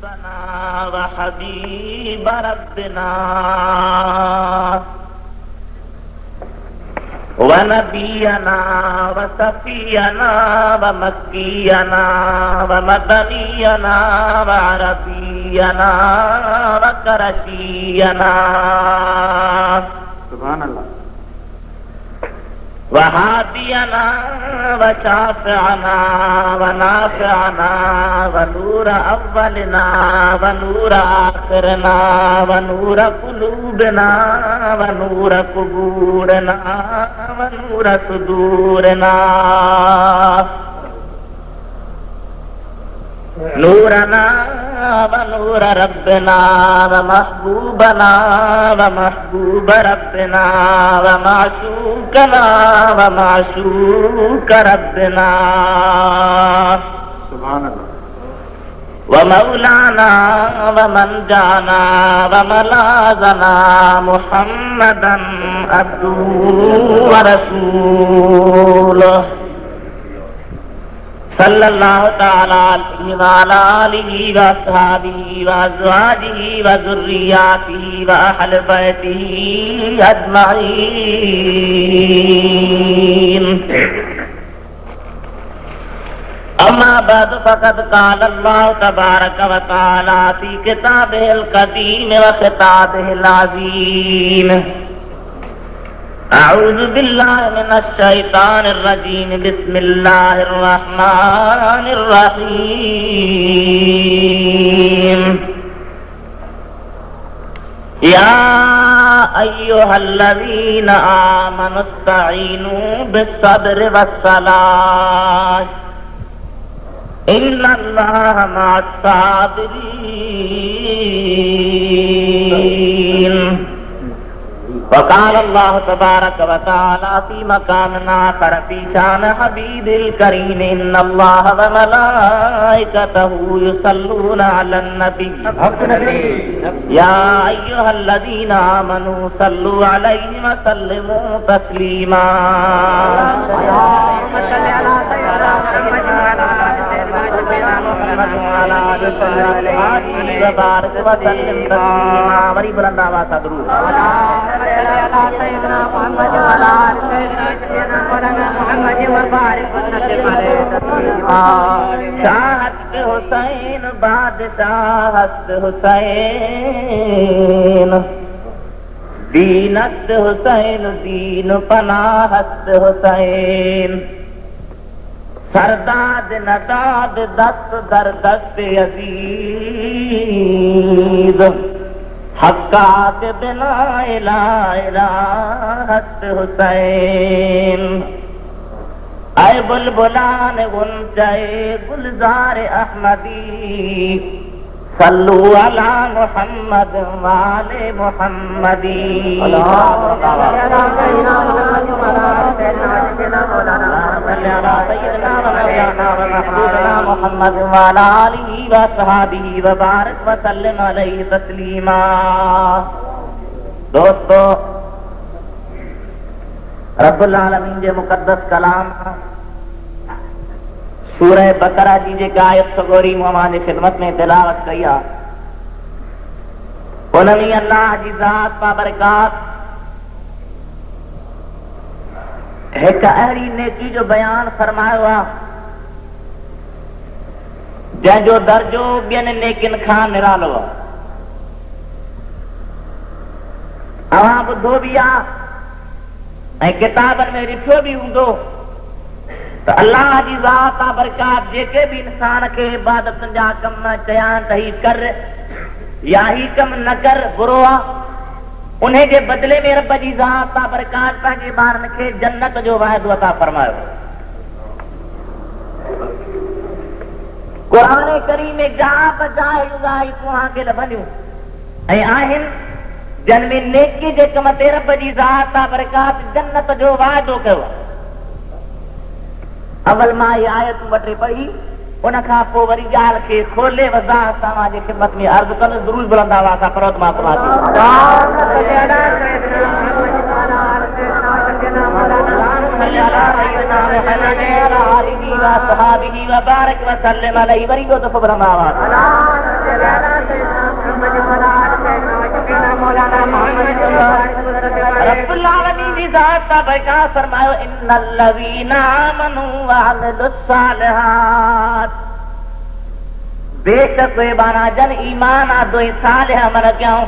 व हबीब रब्बिना व नबियना व सफियना व मक्कियना व मदनियना व अरबियना व करशियना सुभान अल्लाह व हादियना व शाफिअना व नाफिअना व नूर अव्वलना व नूर आखिरना व नूर कुलूबना व नूर कुबूरना व नूर सुदूरना नूरना व नूर रब्बिना व महबूबना व महबूब रब्बिना व माशूकना व माशूक रब्बिना सुभान अल्लाह व मौलाना व मनजाना व मलाजना मुहम्मदन अब्दुहु व रसूलुहु सल्लल्लाहु तआला अलैहि व अला आलिहि व अस्हाबिहि व अज़वाजिहि व ज़ुर्रिय्यातिहि व अहलि बैतिहि अजमईन। अम्मा बाद फ़क़द क़ाल अल्लाहु तबारक व तआला फ़ी किताबिहिल क़दीम व ख़िताबिहिल अज़ीम। अऊज़ु बिल्लाहि मिनश शैतानिर रजीम। बिस्मिल्लाहिर रहमानिर रहीम। या अय्युहल्लज़ीना आमनुस्तईनू बिस्सब्रि वस्सलाह इन्नल्लाहा मअस्साबिरीन। वक़ाल अल्लाहु तबारक व तआला फ़ी मक़ामिन आख़र फ़ी शान हबीबिल करीम इन्नल्लाहा व मलाइकतहु युसल्लूना अलन नबी या अय्युहल्लज़ीना आमनू सल्लु अलैहि व सल्लिमू तस्लीमा। बड़ी बुलंद आवाज़ से दुरूद। शाहत हुसैन बादशाहत हुसैन दीनत हुसैन दीन पनाहत हुसैन सरदाद नदाद दस्त दर दस्त अजीज हक्कात बिना इलाहत हुसैन। ऐ बुलबुलान गुंजाए गुलजार अहमदी सल्लु अला मुहम्मद वाले मुहम्मदी। मुहम्मद वाला आलिहि व सहाबिहि व बारिक व सल्लिम अलैहि तस्लीमा। दोस्तों, रब्बुल आलमीन जे मुक़द्दस कलाम सूरह बकरा जी जेका आयत सगोरी मुहम्मद खिदमत में तिलावत कई आहे उनमें अल्लाह जी ज़ात बाबरकात एक अहिड़ी नेकी जो बयान फरमायो आहे जंहिंजो दर्जो ॿियनि नेकियुनि खां निरालो आहे। अवां ॿुधो बि आहे ऐं किताबनि में ॾिठो बि हूंदो त अल्लाह जी ज़ात बरकात जेके भी इंसान के इबादत जा कम चया त ही कर या ही कम न कर बुरो आहे उन्हें के बदले में रब जी ज़ात बरकात पंहिंजे ॿारनि खे जन्नत जो वाइदो अता फरमायो। क़ुरान करीम में जा बजाए के लभंदियूं ऐं आहिनि जन में नेकी जे कम ते रब जी ज़ात बरकात जन्नत जो वाइदो कयो। अवल मां ये आयत वटे पढ़ी उन खां पोइ वरी ॻाल्हि खे खोले वज़ाहत सां मां जे ख़िदमत में अर्ज़ कंदुसि। ज़रूर बुलंद आवाज़ सां पढ़ो त मां समाती। वरी दो दफ़ो ब्रह्मा आवाज़ ताबरका फरमायो इन्नल्लज़ीना आमनू व अमिलुस्सालिहात, बेशक वे बाना जन ईमान आ दो सालिह अमल क्यों।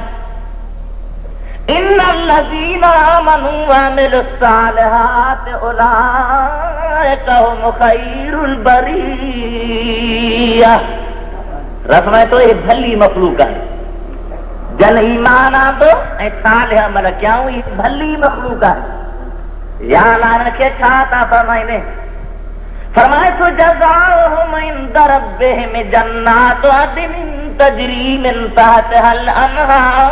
इन्नल्लज़ीना आमनू व अमिलुस्सालिहात उलाइका हुम खैरुल बरिया। रफ़ तो ये भली मखलूक है, जन ईमान आंदो ऐं सालिह अमल कयूं, ये भली मखलूक है। या लान के छा था फरमाइने, फरमाए तो जज़ाउहुम इंद रब्बिहिम जन्नातु अदनिन तजरी मिन तहतिहल अनहार।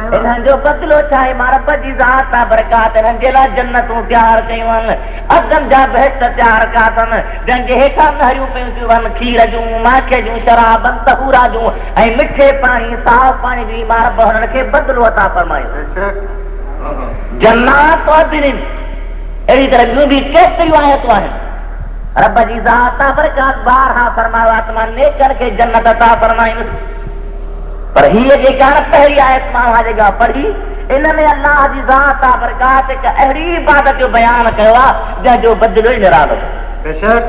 इन्हनि जो बदिलो छा आहे, मां रब जी ज़ात आहे बरकात, इन्हनि जे लाइ जन्नतूं तयार कयूं आहिनि, अदन जा बहिश्त तयार कया अथनि, जंहिंजे हेठां नहरियूं पियूं थियूं आहिनि, खीर जूं, माखे जूं, शराबनि तहूरा जूं ऐं मिठे पाणी, साफ़ पाणी जी मां रब हुननि खे बदिलो अता फरमायो। जन्नात अदनिन, अहिड़ी तरह ॿियूं बि केतिरियूं आयतूं आहिनि। रब जी ज़ात आहे बरकात, ॿारहां फरमायो आहे त मां नेकनि खे जन्नत अता फरमाईंदुसि। पर हीअ जेका पहिरीं आयत मां जेका पढ़ी, इन में अल्लाह जी ज़ात आहे बरकात हिक अहिड़ी इबादत जो बयानु कयो आहे जंहिंजो बदिलो ई निरालो। बेशक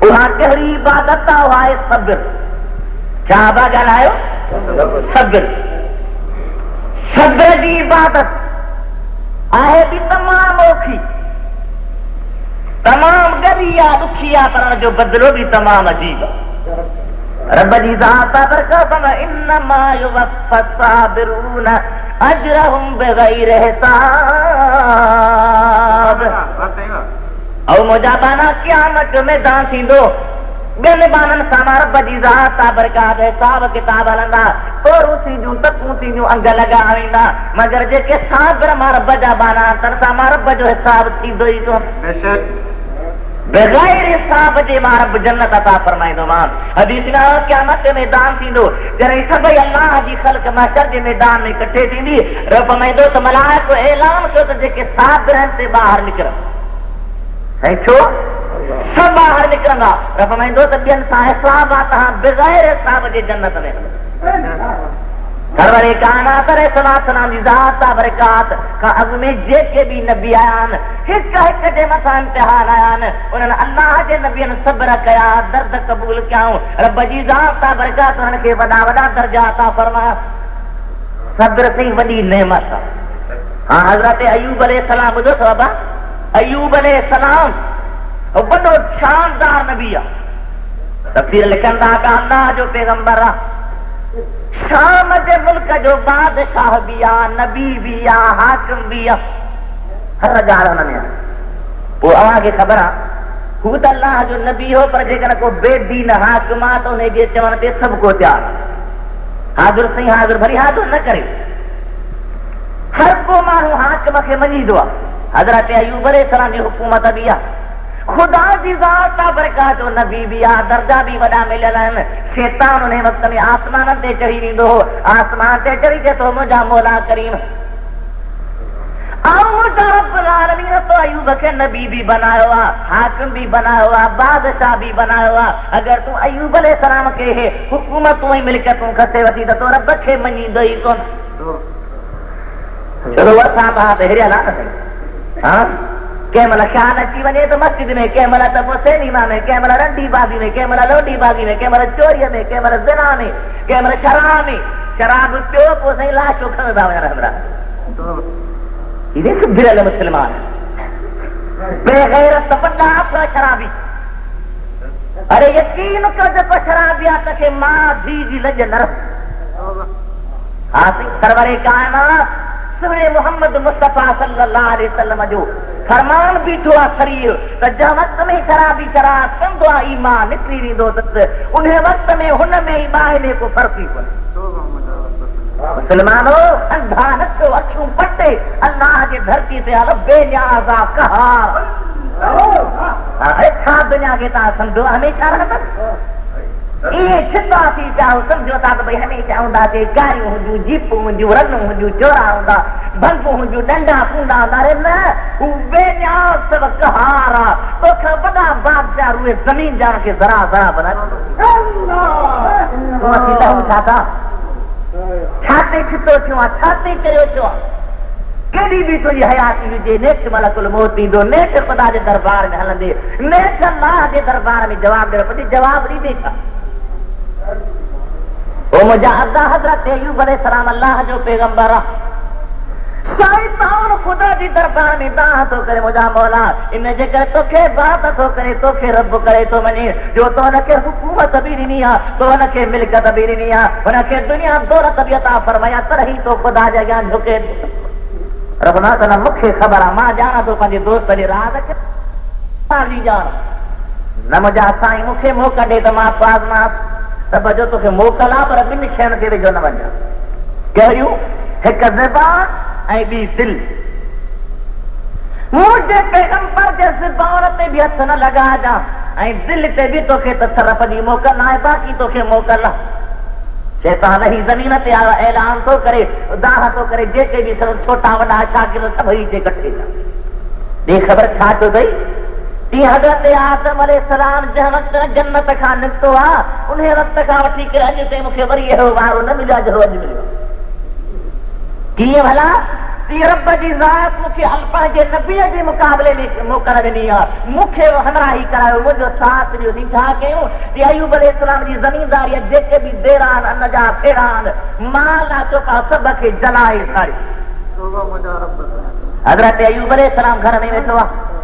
उहा कहिड़ी इबादत आहे, उहा आहे सब्र। छा था ॻाल्हायो? सब्र। सब्र जी इबादत आहे बि तमामु औखी, तमामु ॻरी आहे, ॾुखी आहे, पर हुन जो बदिलो बि तमामु अजीब आहे। रब जी ज़ात बरकत इन्नमा युवफ़्फ़ा साबिरून अजरहुम बिग़ैरि हिसाब। औ मुंहिंजा बाना क़यामत मैदान थींदो, ॿियनि बाननि सां मां रब जी ज़ात बरकत हिसाब किताब हलंदा, तोरूं थींदियूं, तकूं थींदियूं, अंग लॻा वेंदा, मगर जेके साबिर मां रब जा बाना तन सां मां रब जो हिसाब थींदो ई कोन। बग़ैर हिसाब जे मां रब जन्नत अता फरमाईंदोमान। हदीस में क़यामत जो मैदान थींदो, जॾहिं सभई अल्लाह जी ख़ल्क़ महशर जे मैदान में इकट्ठे थींदी, रब फरमाईंदो त मलाइको ऐलान कयो त जेके साबिर आहिनि से ॿाहिरि निकिरनि। ऐं छो? सभु ॿाहिरि निकिरंदा। रब फरमाईंदो त ॿियनि सां हिसाब आहे, तव्हां बग़ैर हिसाब जे जन्नत में। सरवरे कायनात अलैहिस्सलाम जी ज़ात बरकात खां अॻु में जेके बि नबी आया आहिनि, हिक हिक जे मथां इम्तिहान आया आहिनि, उन्हनि अल्लाह जे नबियनि सब्र कया, दर्द क़बूल कयाऊं। रब जी ज़ात बरकात उन्हनि खे वॾा वॾा दर्जा अता फरमाया। सब्र थी वॾी नेमत आहे। हाँ, हज़रत अयूब अलैहिस्सलाम ॿुधो अथव बाबा? अयूब अलैहिस्सलाम वॾो शानदार नबी आहे। तफ़सीर लिखनि था त अल्लाह जो पैगंबर आहे, शाम जे मुल्क जो बादशाह भी आ, नबी भी आ, हाकिम भी आ, हर ॻाल्हि हुन में आहे। पोइ अव्हांखे ख़बर आहे, हू त अल्लाह जो नबी हो, पर जेकॾहिं को बेदीन हाकिम आहे त हुनजे चवण ते सभु को तयारु आहे। हाज़िर साईं हाज़िर भली हाज़िर न करे, हर को माण्हू हाकिम खे मञींदो आहे। हज़रत अयूब अलैहिस्सलाम जी हुकूमत बि आहे, खुदा जी ज़ात बरकात जो नबी भी आ, दर्जा भी वॾा मिलियल आहिनि। शैतान उन वक़्त में आसमाननि ते चढ़ी वेंदो हो, आसमान ते चढ़ी चए थो मुंहिंजा मौला करीम, मुंहिंजा रब्बुल आलमीन तो अयूब खे नबी भी बनायो आहे, हाकिम भी बनायो आहे, बादशाह भी बनायो आहे। अगरि तूं अयूब अलैहिस्सलाम खे हुकूमतूं ऐं मिल्कियतूं खसे वठी त तूं रब खे मञींदो ई कोन। चलो असां भाउ त हिरियल आहे न साईं। हा, कंहिं महिल ख़्याल अची वञे त मस्जिद में, कंहिं महिल त पोइ सिनेमा में, कंहिं महिल रंडी बाज़ी में, कंहिं महिल लोडी बाज़ी में, कंहिं महिल चोरीअ में, कंहिं महिल ज़िना में, कंहिं महिल शराब में। शराब पियो पोइ साईं लाशूं खणंदा वञनि रहंदा। सुधिरियल मुस्लमान बेग़ैरत वॾा शराबी। अरे यकीन कर जेको शराबी आहे तंहिंखे मां धी जी लॼ न रख। हा साईं, सरवरे कायनात सुरे मोहम्मद मुस्तफ़ा सल्लल्लाहु अलैहि वसल्लम जो फरमान बीठो आहे शरीर त जंहिं वक़्त में शराबी शराब कंदो आहे, ईमान निकिरी वेंदो अथसि, उन वक़्त में हुन में ई ॿाहिरि में को फ़र्क़ु ई कोन्हे। मुस्लमानो, अंधा न थियो, अखियूं पटे, अल्लाह जे धरती ते हल बेनियाज़ा कहार। छा दुनिया खे तव्हां सम्झो हमेशह रहंदसि? इहे छिता थी चाहो सम्झो था त भई हमेशह हूंदासीं, गाड़ियूं हुंदियूं, जीपूं हुंदियूं, रनूं हुंदियूं, चोरा हूंदा, बल्बूं हुंदियूं, डंडा फूंदा हूंदा। अरे न, हू बेनियाज़ सब कहार आहे। तोखां वॾा बादशाह उहे ज़मीन ॼाण खे ज़रा ज़रा बनाए। असीं लहूं छा था? छाते छितो थियो छाते करियो थियो केडी भी तुझी हयाती हुजे नेठ मलकुल मौत ईंदो नेठ खुदा जे दरबार में हलंदे नेठ अल्लाह जे दरबार में जवाब दे पती जवाब ॾींदे छा ओ मुंहिंजा अदा हज़रत अय्यूब अलैहिस्सलाम अल्लाह जो पैगंबर आहे शैतान खुदा जी दरबार में दाह तो करे मुझा मौला इन जे करे तोखे बात तो करे तोखे रब करे तो मने जो तो उनके हुकूमत भी ॾिनी आहे तो उनके मिल्कत भी ॾिनी आहे उनके दुनिया दौलत भी अता फरमाया पर ही तो खुदा जे अॻियां झुके रबना तना मूंखे ख़बर आहे मां ॼाणा थो पंहिंजे दोस्त जे राज़ खे ॼाण न मुंहिंजा साईं मूंखे मोक ॾे त मां पाज़मास रब जो तोखे मोकल आहे पर ॿिनि शयुनि ते वेझो न वञा कहिड़ियूं हिकु ज़बान ऐं ॿी दिल मुंहिंजे पैगंबर जे ज़बान ते बि हथ न लॻाइजां ऐं दिल ते बि तोखे तसरफ जी मोकल आहे बाक़ी तोखे मोकल आहे शैतान ही ज़मीन ते आयो ऐलान थो करे दाह थो करे जेके बि छोटा वॾा शागिर्द सभई जे कठे ॾे ख़बर छा थियो अथई तीअं हज़रत आदम अलैहिस्सलाम जंहिं वक़्तु जन्नत खां निकितो आहे उन वक़्त खां वठी करे अॼु ताईं मूंखे वरी अहिड़ो वारो न मिलियो जो अॼु मिलियो कीअं भला ती रब जी ज़ात मूंखे अल्फा जे नबीअ जे मुक़ाबले में मोकल ॾिनी आहे मूंखे हमराही करायो मुंहिंजो साथ ॾियो थी छा कयूं ती अय्यूब अलैहिस्सलाम जी ज़मीनदारी जेके बि देरान अन जा फेरान माल चोपा सभ खे जलाए छाड़ियो हज़रत अय्यूब अलैहिस्सलाम घर में वेठो आहे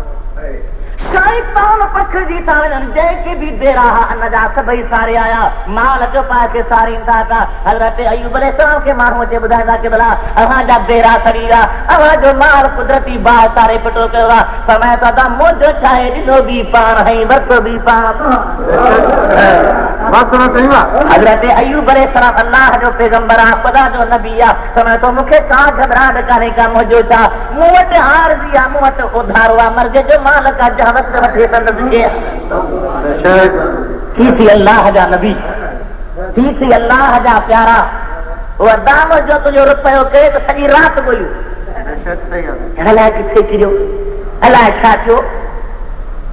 शैतान पखिड़जी था वञनि जेके बि देरा अन जा सभई सारे आया माल चोपा खे सारींदा था हज़रत अय्यूब अलैहिस्सलाम खे माण्हू अचे ॿुधाईंदा कि भला अव्हांजा देरा सड़ी विया अव्हांजो माल कुदरती बाहि सारे फिटो कयो आहे समय दादा मुंहिंजो छा आहे ॾिनो बि पाण ऐं वरितो बि पाण हज़रत अय्यूब अलैहिस्सलाम अल्लाह जो पैगंबर आहे ख़ुदा जो नबी आहे समय तो मूंखे का घबराहट कान्हे का मुंहिंजो छा मूं वटि आरज़ी आहे मूं वटि उधारो आहे मर्ज़ जो माल का वक़्त वठे थी थी अल्लाह जा नबी थी थी अल्लाह जा प्यारा उहा दाम जो तुंहिंजो रुपयो कए त सॼी राति ॻोल्हियो अलाए किथे किरियो अलाए छा थियो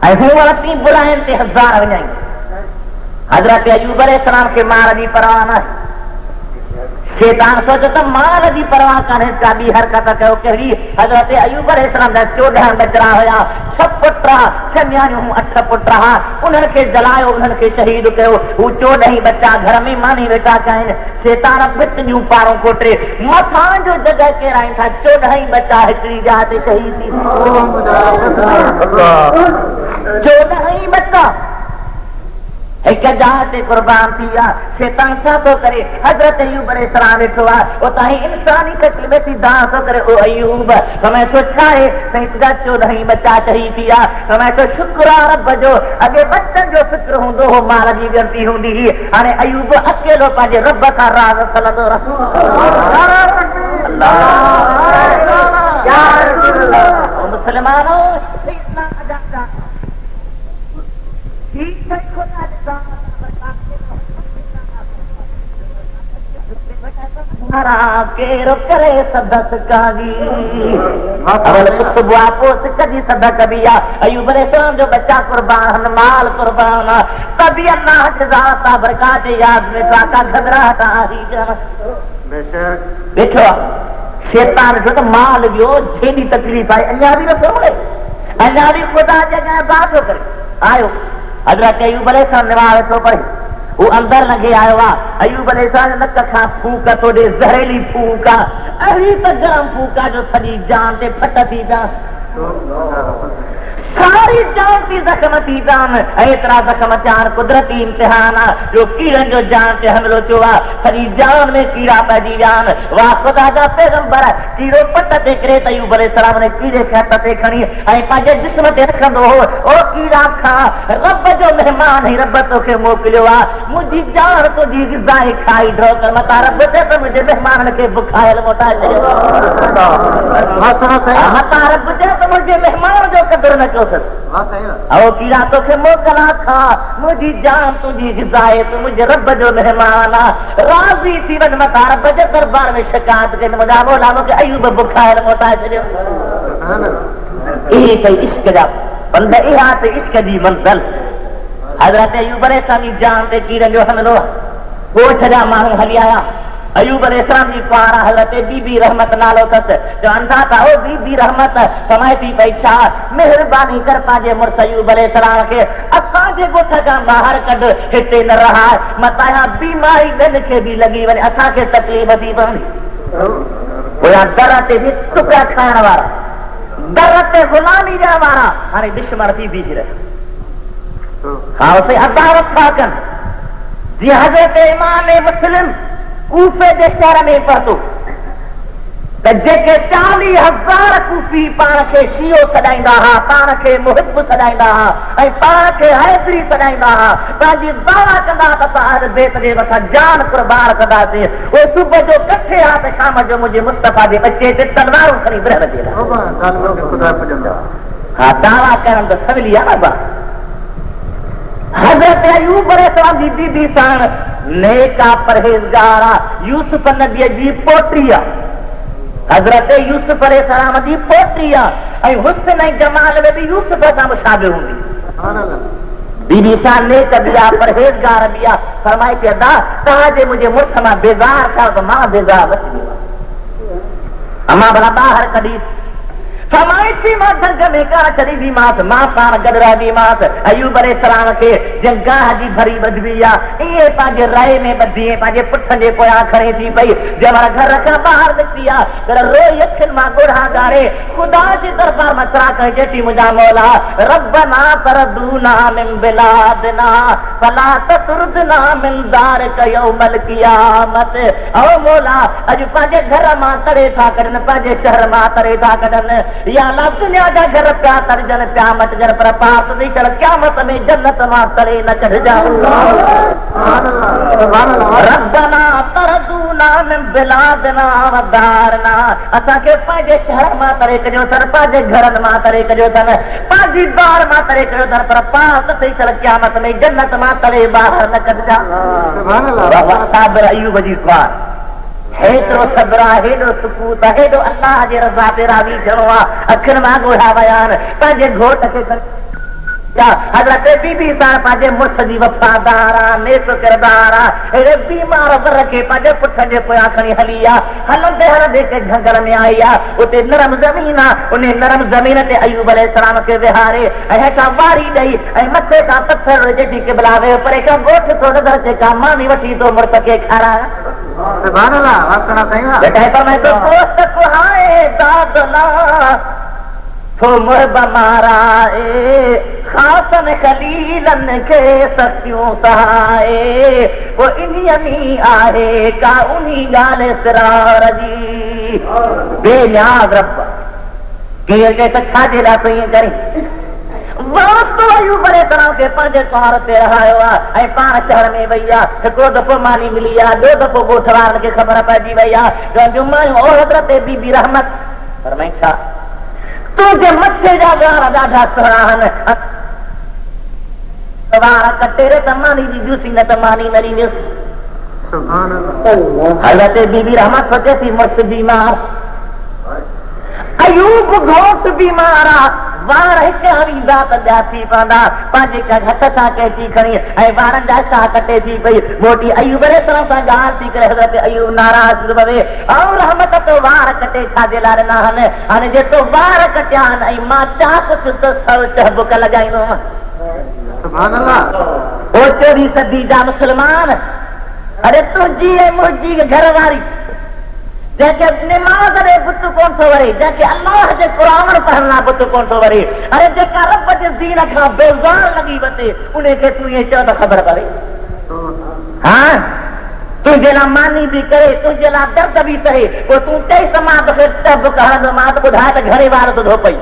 ऐं हू वरिती बुराइनि ते हज़ार विञाई हज़रत अय्यूब अलैहिस्सलाम खे मार जी परवाह न शैतान सोचो त माल जी परवाह कान्हे का ॿी हरकत कयो कहिड़ी हज़रत अय्यूब अलैहिस्सलाम जा 14 बचड़ा हुया 6 पुट 6 न्याणियूं 8 पुट उन्हनि खे जलायो उन्हनि खे शहीद कयो हू 14 बच्चा घर में मानी वेठा आहिनि शैतान भित जूं पारूं कोटरे मथां जो जॻह केराइनि था 14 बच्चा हिकिड़ी जाइ ते शहीद थी 14 बच्चा हिक जाइ ते कुर्बान थी विया शैतान छा थो करे हज़रत अय्यूब अलैहिस्सलाम वेठो आहे उतां इंसानी शक्ल में थी दाह थो करे ओ अय्यूब समय तो छा आहे साईं तुंहिंजा 14 बच्चा शहीद थी विया समय तो शुक्र आहे रब जो अॻे बच्चनि जो फिक्र हूंदो हो माल जी गिनती हूंदी हुई हाणे अय्यूब अकेलो पंहिंजे रब खां राज़ सलंदो मुस्लमानो केरो करे सदस कागी अवल पुत बुआ पोस कदी सदक बिया अय्यूब अलैहिस्सलाम जो बच्चा कुर्बान माल कुर्बान तभी अल्लाह की ज़ात बरकत याद में का घबराहट आई बेशक देखो शैतान जो तो माल जो जेडी तकलीफ आई अल्लाह भी न सोले अल्लाह भी खुदा जगह बात करे आयो हज़रत अय्यूब अलैहिस्सलाम नमाज़ वेठो पढ़े वो अंदर लगे आयो आहे अय्यूब अलैहिस्सलाम नक खां फूक थो ॾे ज़हरीली फूक आहे अहिड़ी त गरम फूक आहे जो सॼी जान ते फट थी जान सारी जान थी ज़ख़्म थी जान एतिरा ज़ख़्म थिया कुदरती इम्तिहान आहे जो कीड़नि जो जान ते हमिलो थियो आहे सॼी जान में कीड़ा पइजी विया आहिनि वाह ख़ुदा जा पैगंबर कीड़ो पट ते किरे त अय्यूब अलैहिस्सलाम ने कीड़े खे हथ ते खणी ऐं पंहिंजे जिस्म ते रखंदो हो ओ कीड़ा खा रब जो महिमान ई रब तोखे मोकिलियो आहे मुंहिंजी जान तुंहिंजी ग़िज़ाई खाई ड्रो कर मता रब चए त मुंहिंजे महिमाननि खे बुखायल मोटाए छॾियो मता रब चए त मुंहिंजे महिमान जो क़दुरु न कीड़ा तोखे मोकला खा मुंहिंजी जान तुंहिंजी ग़िज़ाए तूं मुंहिंजे रब जो महिमान आहे राज़ी थी वञ मथा रब जे दरबार में शिकायत कई मुंहिंजा मौला मूंखे अय्यूब बुखार मोटाए छॾियो इहे अथई इश्क जा बंद इहा त इश्क जी मंज़िल हज़रत अय्यूब अलैहिस्सलाम जी जान ते कीड़नि जो हमिलो ॻोठ जा माण्हू हली आया अयूब अलैहिस्सलाम जी पारा हज़रत बीबी रहमत नालो तस जो अंधा था ओ बीबी रहमत फरमाइती पई छा मेहरबानी कर पाजे मुर्स अयूब अलैहिस्सलाम के असां जे गोठ का बाहर कढ हिते न रहा मताया बीमारी ॾन खे भी लगी वने असां के तकलीफ थी पवंदी ओया दर ते भी टुकड़ा खाइण वारा दर ते गुलामी जा वारा हाणे दुश्मन थी बीह रहे हा उसे अदावत था कन जी हज़रत इमाम मुस्लिम कूफे जे शहर में पहुतो त जेके 40,000 कूफी पाण खे शियो सॾाईंदा हुआ पाण खे मुहिब सॾाईंदा हुआ ऐं पाण खे हैदरी सॾाईंदा हुआ पंहिंजी दावा कंदा त असां हर बेत जे मथां जान कुर्बान कंदासीं उहे सुबुह जो कठे हा त शाम जो मुंहिंजे मुस्तफ़ा जे बचे ते तलवारूं खणी बिरहण जे हा दावा करण त सवली आहे न हज़रत अयूब अलैहिस्सलाम जी बीबी साण नेका परहेज़गार यूसुफ नबी जी पोटी आहे हज़रत यूसुफ अलैहिस्सलाम जी पोटी आहे ऐं हुस्न ऐं जमाल में भी यूसुफ सां मुशाबे हूंदी बीबी साण नेक बि आहे परहेज़गार बि आहे फरमाए थी अदा तव्हांजे मुंहिंजे मुड़ुस मां बेज़ार थियो त मां बेज़ार न थी अमां भला ॿाहिरि कढी फरमाइती मां दर्ग में का छड़ी दी मास मां पाण गडरा दी मास अयूब अलैहिस्सलाम के जंगाह जी भरी बदबी आ ये पाजे राय में बदी पाजे पुठन जे पोया खड़ी थी पई जमरा घर का बाहर निकली आ कर रोई अखन मां गोढ़ा गारे खुदा जी दरबार में चरा कर जेटी मुजा मौला रब्बना तरदूना मिन बिलादना फला ततरुदना मिन दारिक यौमल क़ियामत ओ मौला अज पाजे घर मां तड़े था करन पाजे शहर मां तड़े था करन या अल्लाह दुनिया जा घर प्या तरजन प्या मटजन पर पाप नहीं कर क़यामत में जन्नत मां तड़े न चढ़ जाऊं रब्बना तरदूना मिन बिलादना व दारना असा के पाजे शहर मां तड़े कजो सर पाजे घरन मां तड़े कजो तन पाजी बार मां तड़े कजो तन पर पाप नहीं कर क़यामत में जन्नत मां तड़े बाहर न कढ जा सुभान अल्लाह साबिर अयूब जी ख्वार हेतिरो सब्र आहे हेॾो सुकूत आहे हेॾो अल्लाह जे रज़ा ते राज़ी थियणो आहे अखियुनि मां ॻोढ़ा विया आहिनि पंहिंजे घोट खे हज़रत बीबी सां पंहिंजे मुड़ुस जी वफ़ादार आहे नेक किरदार आहे अहिड़े बीमार वर खे पंहिंजे पुठनि जे पोयां खणी हली आहे हलंदे हलंदे के घंगर में आई आहे उते नरम ज़मीन आहे उन नरम ज़मीन ते अयूब अलैहिस्सलाम खे विहारे ऐं हेठां वारी ॾेई ऐं मथे खां पथर जेकी क़िबला वे पर हिकु ॻोठ थो नज़र जेका मानी वठी थो मुड़ुस खे खाराए सुभान अल्लाह वासना सही बेटा पर मैं तो दोस्त को हाय दादला तो मुहब मारा ए खासन खलीलन के सत्यों सहाए वो इन्हीं आहे का उन्हीं गाले सिरार जी बेनियाज रब के छा जे लाइ तो ईअं करी अयूब अलैहिस्सलाम के पंहिंजे तौर ते रहायो आहे ऐं पाण शहर में वई आहे हिकिड़ो दफ़ो मानी मिली आहे ॿियो दफ़ो ॻोठ वारनि खे ख़बर पइजी वई आहे जुमायूं ओ हज़रत बीबी रहमत फरमाई छा तुंहिंजे मथे जा वार ॾाढा सुहिणा आहिनि वार कटेरे त मानी जी जूसी न त मानी न ॾींदुसि सुभान अल्लाह हज़रत बीबी रहमत सोचे थी मुड़ुस बीमार अयूब घोट बीमार आहे वार हिक हवींदा त ॿिया थी पवंदा पंहिंजे हथ सां कैची खणी ऐं वारनि जा साह कटे थी पई मोटी अयूब अलैहिस्सलाम सां ॻाल्हि थी करे हज़रत अयूब नाराज़ थी पवे ऐं रहमत तो वार कटे छाजे लाइ ॾिना आहिनि हाणे जेको वार कटिया आहिनि ऐं मां चा कुझु त सौ चहबुक लॻाईंदुमि सुभान अल्लाह ओ 24 सदी जा मुस्लमान अरे तुंहिंजी ऐं मुंहिंजी घर वारी जैसे नमाज रे बुत कोन थो वरे जैसे अल्लाह जे कुरान पढ़ना बुत कोन थो वरे अरे जेका रब जे दीन खां बेज़ार लगी वते उन्हें के तू ये चो त खबर पवे हां तुझे ला मानी भी करे तुझे ला दर्द भी सहे को तू चई समाज के तब कहा मां तो बुधा त घरे वार तो धो पई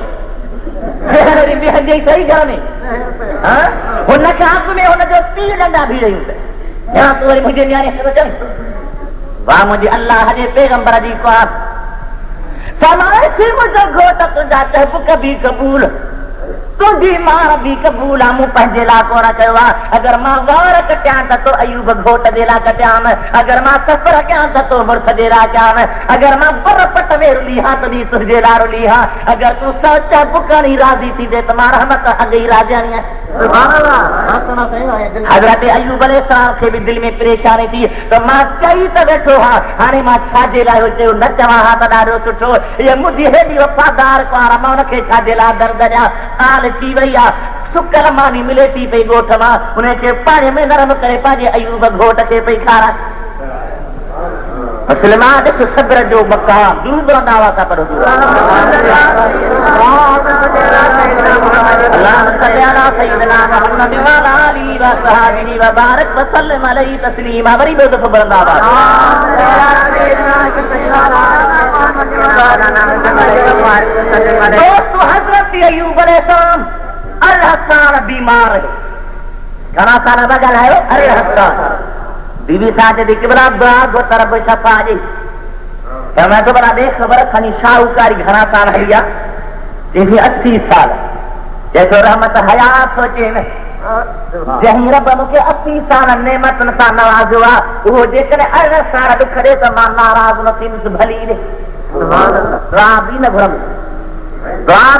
अरे भी हजे सही घर में हां हुन के आंख में हुन जो तीर डंडा भी रही या तो वरी मुझे न्यारे से चल वाह मुझे अल्लाह जे पैगंबर जी ख्वाब फरमाए थी मुझे घोट तुझा चहबुक भी कबूल तुझी मार भी कबूल आ मूं पंहिंजे लाइ कोन कयो आहे अगर मां वार कटियां त तो अयूब घोट जे लाइ कटियां अगर मां सफ़र कयां त तो मुड़ुस जे लाइ कयां अगर मां बर पट में रुली हा त तुंहिंजे लाइ रुली हा अगर तूं सच बुकणी राज़ी थी थिए त मां रहमत अॻे ई राजानी आहियां हज़रत अय्यूब अलैहिस्सलाम खे भी दिल में परेशानी थी तो मां चई त वेठो हा हाणे मां छाजे लाइ चयो न चवां हा त ॾाढो सुठो इहा मुंहिंजी हेॾी वफ़ादार कुंवार मां हुनखे छाजे लाइ दर्द ॾियां ॻाल्हि थी वई आहे सुकल मानी मिले थी पई ॻोठ मां हुनखे पाणी में नरम करे पंहिंजे अय्यूब घोट खे पई खाराए मुस्लमान ॾिस सब्र जो मक़ाम दूर दावा था करो अल्लाह सल्लल्लाहु अलैहि मुहम्मद व आलिहि व सहाबिहि व बारक व सल्लम अलैहि तस्लीमा वरी दो दफ़ा बरनावा दोस्तों हज़रत अय्यूब अलैहिस्सलाम अरह साल बीमार है घणा साल बगल है अरह साल बीवी साथ दी किबरा दुआ गो तरफ शफा जी मैं तो बड़ा देख खबर खनी शाहूकारी घणा साल हरिया जैसे 80 साल जैसे रहमत हयात सोचे में जहीं रब मुखे 80 साल नेमतन सां नवाज़ो आहे उहो जेकॾहिं 18 साल दुख ॾे त मां नाराज़ न थींदुसि भली ॾे दुआ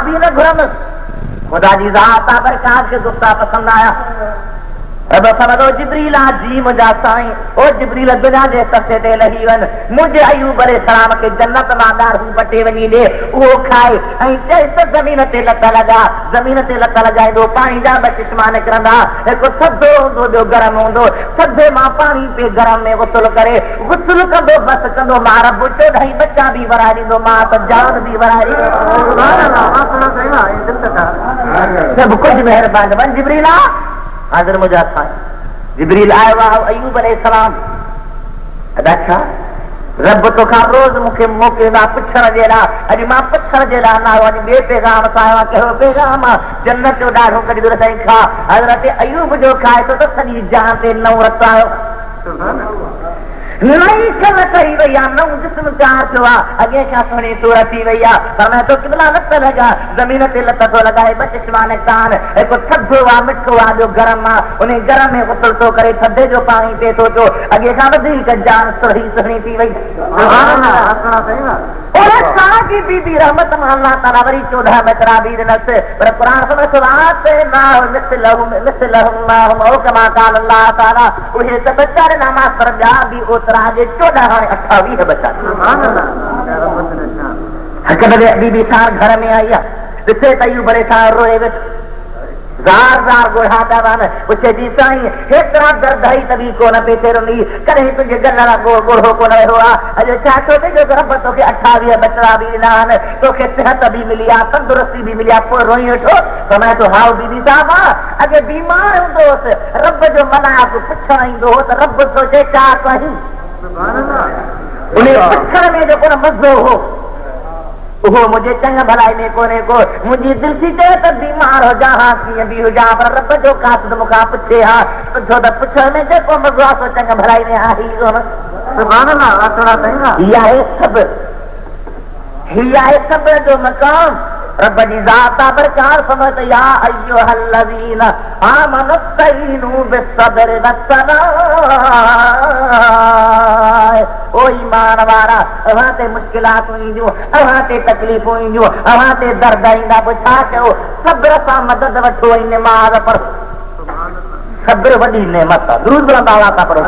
बि न घुरंदुसि खुदा जी ज़ात बरकात खे गुफ़्ता पसंद आया रब फरमायो जिब्रील जी मुंहिंजा साईं ओ जिब्रील दुनिया जे सफ़े ते लही वञ मुंहिंजे अय्यूब अलैहिस्सलाम खे जन्नत मां ॾाढ़ूं पटे वञी ॾे उहो खाए ऐं चए त ज़मीन ते लत लॻा ज़मीन ते लत लॻाईंदो पाणी जा ॿ चश्मा निकिरंदा हिकु थधो हूंदो ॿियो गरम हूंदो थधे मां पाणी पे गरम में गुसल करे गुसल कंदो बसि कंदो मां रब चोॾहं बच्चा बि वराए ॾींदो मां त जान बि वराए सभु कुझु महिरबानी वञ जिब्रील हाज़िर मुंहिंजा साईं जिब्रील आयो आहे अय्यूब अलैहिस्सलाम अच्छा रब तोखां रोज़ मूंखे मोकिलींदा पुछण जे लाइ अॼु मां पुछण जे लाइ न आयो अॼु ॿिए पैगाम सां आयो आहियां कहिड़ो पैगाम आहे जन्नत जो ॾाढो कढी थो साईं खा हज़रत अय्यूब जो खाए थो त सॼी जान ते नओं रत आयो नई कल कई वई आहे नओं जिस्म तयार थियो आहे अॻे खां सुहिणी सूरत थी वई आहे पर मैं तो किबला लत लॻा ज़मीन ते लत थो लॻाए ॿ चश्मा निकिता आहिनि हिकु थधो आहे मिठो आहे ॿियो गरम आहे उन गरम में गुसल थो करे थधे जो पाणी पिए थो पियो अॻे खां वधीक जान सुहिणी थी वई साॻी बीबी रहमत मां अल्लाह ताला वरी 14 बचड़ा बि ॾिनसि पर क़ुरान कमा काल अल्लाह ताला उहे त बच्चा ॾिना मां पर ॿिया बि ओतिरा जे 14 हाणे 28 बच्चा हिकु दफ़े बीबी सां घर में आई आहे ॾिसे त अय्यूब अलैहिस्सलाम रोए वेठो ज़ार ज़ार ॻोढ़ा पिया वहनि पुछे थी साईं हेतिरा दर्द हई त बि कोन पे थिरंदी कॾहिं तुंहिंजे गल ॻोढ़ो कोन वियो आहे अॼु छा छो तुंहिंजो रब तोखे 28 बचड़ा बि ॾिना आहिनि तोखे सिहत बि मिली आहे तंदुरुस्ती बि मिली आहे पोइ रोई वेठो त मैं तो हाउ बीबी साहब अॻे बीमार हूंदो हुउसि रब जो मलाक पुछण ईंदो हो त रब सोचे छा कयूं उन पुछण में जेको मज़ो हो उहो मुंहिंजे चङ भलाई में कोन्हे को मुंहिंजी दिलि थी चए त बीमार हुजां हा कीअं बि हुजां पर रब जो कासिद मूंखां पुछे हा छो त पुछण में जेको मज़ो आहे सो चङ भलाई में आहे हीअ आहे सब्र जो मक़ाम रब जी ज़ात बरकार समझ या अय्युहल्लज़ीना आमनु इस्तईनू बिस्सब्रि वस्सलाह ओ ईमान वारा अवां ते मुश्किलातूं ईंदियूं अवां ते तकलीफ़ूं ईंदियूं अवां ते दर्द ईंदा पोइ छा कयो सब्र सां मदद वठो ऐं निमाज़ पढ़ो सब्र वॾी नेमत आहे दुरूद बुलंद आवाज़ सां पढ़ो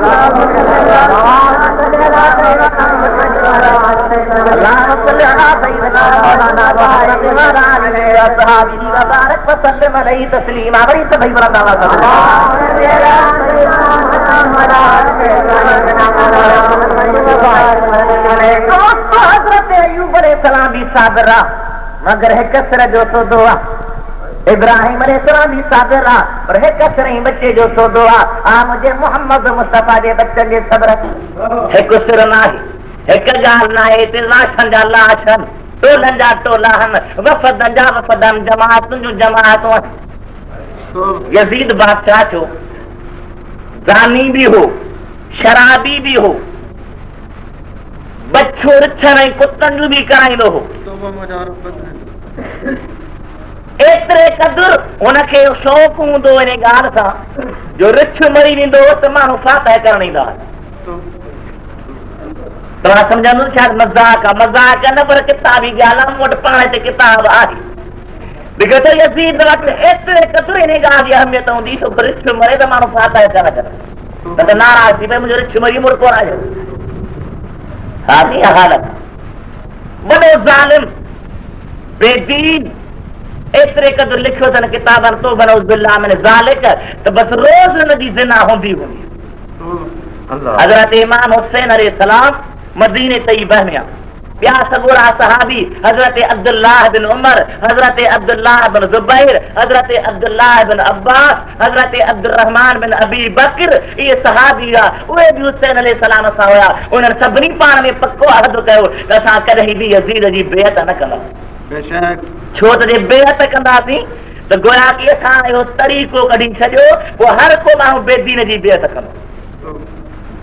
वरी सभई बुलंद आवाज़ हज़रत अय्यूब अलैहिस्सलाम भी साबिर आहे मगर हिकु सिर जो सौदो आहे इब्राहिम अलैहिस्सलाम भी साबिर आहे पर हिकु सिर बच्चे जो सौदो आहे मुंहिंजे मोहम्मद मुस्तफा जे बच्चनि जे सब्र हिकु सिर न आहे हिकु ॻाल्हि न आहे हिते लाशनि जा लाश आहिनि टोलनि जा टोला आहिनि वफ़दनि जा वफ़द आहिनि जमातुनि जूं जमातूं आहिनि यज़ीद बादशाह थियो ज़ानी भी हो शराबी भी हो बच्छो रिछण ऐं कुतनि जूं बि कराईंदो हो एतिरे क़दुरु हुनखे शौक़ु हूंदो हिन ॻाल्हि सां जो रिछ मरी वेंदो हो त माण्हू फातह करण ईंदा तव्हां सम्झंदो शायदि मज़ाक आहे न पर किताबी ॻाल्हि आहे मूं वटि पाण ते किताब आहे बिगत यजीद वक्त एतिरे क़दुर ने ॻाल्हि जी अहमियत हूंदी छो रिछ मरे त माण्हू फाता अचण न त नाराज़ थी पए मुंहिंजो रिछ मरी मुड़ कोन आयो हा नी हालत वॾो ज़ालिम बेदीन एतिरे क़दुर लिखियो अथनि किताबनि तो बनौज़ बिल्लाह मिन ज़ालिक त बस रोज़ हुनजी ज़िना हूंदी हुंदी हज़रत इमाम हुसैन अलैहिस्सलाम मदीने तैयबा में ॿिया सॻोरा सहाबी हज़रत अब्दुल्लाह बिन उमर हज़रत अब्दुल्लाह बिन ज़ुबैर हज़रत अब्दुल्लाह बिन अब्बास हज़रत अब्दुर्रहमान बिन अबी बकर ये सहाबी उहे भी हुसैन अलैहिस्सलाम सां हुया उन्हनि सभिनी पाण में पक्को अहद कयो त असां कॾहिं बि यज़ीद जी बेअत न कंदासीं छो त जे बेअत कंदासीं त गोया कि असां इहो तरीक़ो कढी छॾियो पोइ हर को माण्हू बेदीन जी बेअत कंदो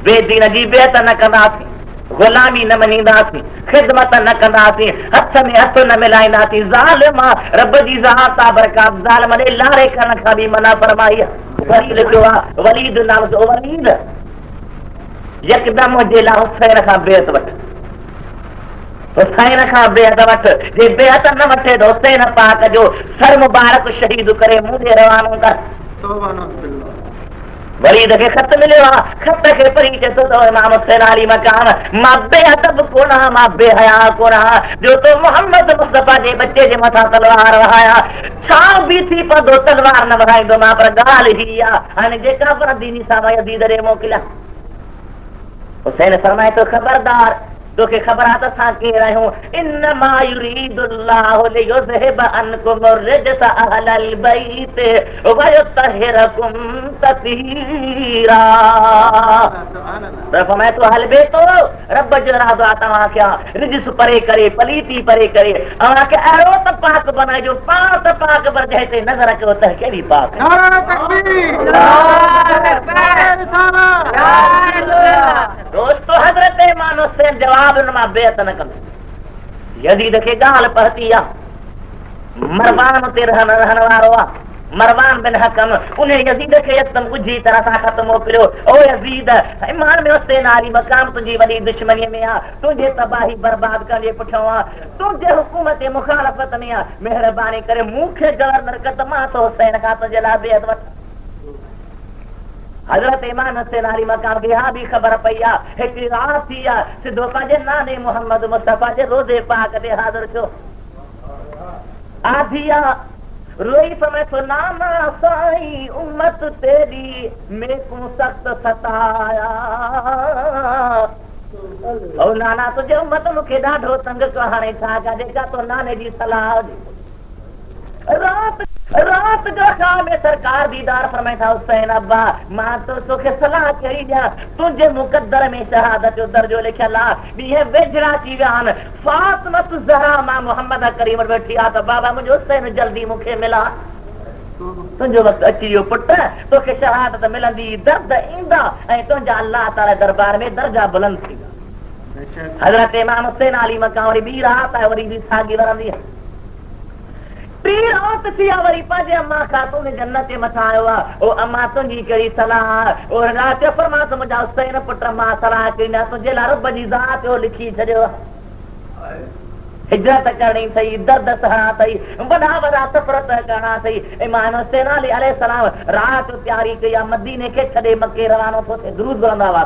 बेदीन जी बेअत न कंदासीं गुलामी न मञींदासीं ख़िदमत न कंदासीं हथ में हथ न मिलाईंदासीं ज़ालिम रब जी ज़ात बरकात ज़ालिम ॾे लारे करण खां बि मना फरमाई वरी लिखियो आहे वलीद नाम जो वलीद यकदम जे लाइ हुसैन खां बेअत वठ हुसैन खां बेअत वठ जे बेअत न वठे त हुसैन पाक जो सर मुबारक शहीद करे मूं ॾे रवानो कर वलीद खे ख़त मिलियो आहे ख़त खे पढ़ी चए थो इमाम हुसैन अली मकाम मां बेअदब कोन आहियां मां बेहया कोन आहियां जो तो मोहम्मद मुस्तफा जे बच्चे जे मथां तलवार वहाया छा बि थी पवंदो तलवार न वहाईंदो मां पर ॻाल्हि ही आहे हाणे जेका पर दीनी सां यज़ीद ॾे मोकिलिया हुसैन फरमाए थो ख़बरदार तोखे ख़बर आहे त असां केरु आहियूं इन्नमा युरीदुल्लाहु लियुज़हिब अन्कुम अर्रिजस अहलल बैत वयुतहिरकुम तत्हीरा त फरमाए थो हल बेटो रब जो इरादो आहे तव्हां खे रिजस परे करे पलीती परे करे अव्हां खे अहिड़ो त पाक बनाइजो पाक पाक पर जंहिं नज़र कयो त कहिड़ी पाक दोस्तो हज़रत इमाम हुसैन जवाब मां बेअत न कंदो यज़ीद खे ॻाल्हि पहुती आहे मरवान ते रहण वारो आहे मरवान बिन हकम उन यज़ीद खे यकदम ॻुझी तरह सां ख़त मोकिलियो ओ यज़ीद ईमान में हुसैन अली मकाम तुंहिंजी वॾी दुश्मनीअ में आहे तुंहिंजे तबाही बर्बाद करण जे पुठियां आहे तुंहिंजे हुकूमत जे मुखालफ़त में आहे महिरबानी करे मूंखे गवर्नर कर त मां तो हुसैन खां तुंहिंजे लाइ बेअत वठां हज़रत इमाम हुसैन अली मकाम खे हा बि ख़बर पई आहे हिकड़ी रात थी आहे सिधो पंहिंजे नाने मोहम्मद मुस्तफा जे रोज़े पाक ते हाज़िर थियो आधी आहे रोई समय तो नाना साईं उम्मत तेरी मेकू सख्त सताया ओ नाना तुझे उम्मत मूंखे ॾाढो तंग कयो हाणे छा कयां जेका तो नाने जी सलाह रात जो शाम में सरकार दीदार फरमाए था हुसैन अब्बा मां तो तोखे सलाह कही ॾियां तुंहिंजे मुक़द्दर में शहादत जो दर्जो लिखियल आहे ॾींहं वेझड़ा थी विया आहिनि फातिमा ज़हरा मां मोहम्मद करीम वेठी आहे त बाबा मुंहिंजो हुसैन जल्दी मूंखे मिला तुंहिंजो वक़्तु अची वियो पुट तोखे शहादत मिलंदी दर्द ईंदा ऐं तुंहिंजा अल्लाह ताला दरबार में दर्जा बुलंद थींदा हज़रत इमाम हुसैन अली मकाम वरी ॿी रात आहे वरी बि साॻी वरंदी आहे टी रात थी आहे वरी पंहिंजे अम्मा ख़ातून जन्नत जे मथां आयो आहे ओ अम्मा तुंहिंजी कहिड़ी सलाह ओ राति फरमाए थो मुंहिंजा हुसैन पुट मां सलाह कई न तुंहिंजे लाइ रब जी ज़ात जो लिखी छॾियो हिजरत करणी अथई दर्द सहणा अथई वॾा वॾा सफ़र तय करणा अथई इमाम हुसैन अली अलैहिस्सलाम राति तयारी कई आहे मदीने खे छॾे मके रवानो थो थिए दुरूद बुलंदा हुआ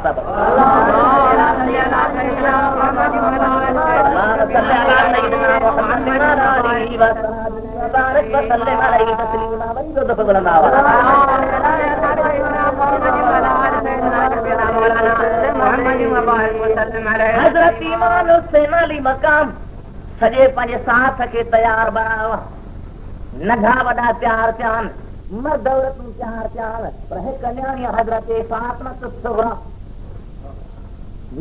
हज़रत इमाम हुसैन अली मकाम सॼे पंहिंजे साथ खे तयार बनायो नंढा वॾा तयार थिया आहिनि मर्द औरतूं तयार थिया आहिनि पर हिकु न्याणी हज़रत फातिमा सुग़रा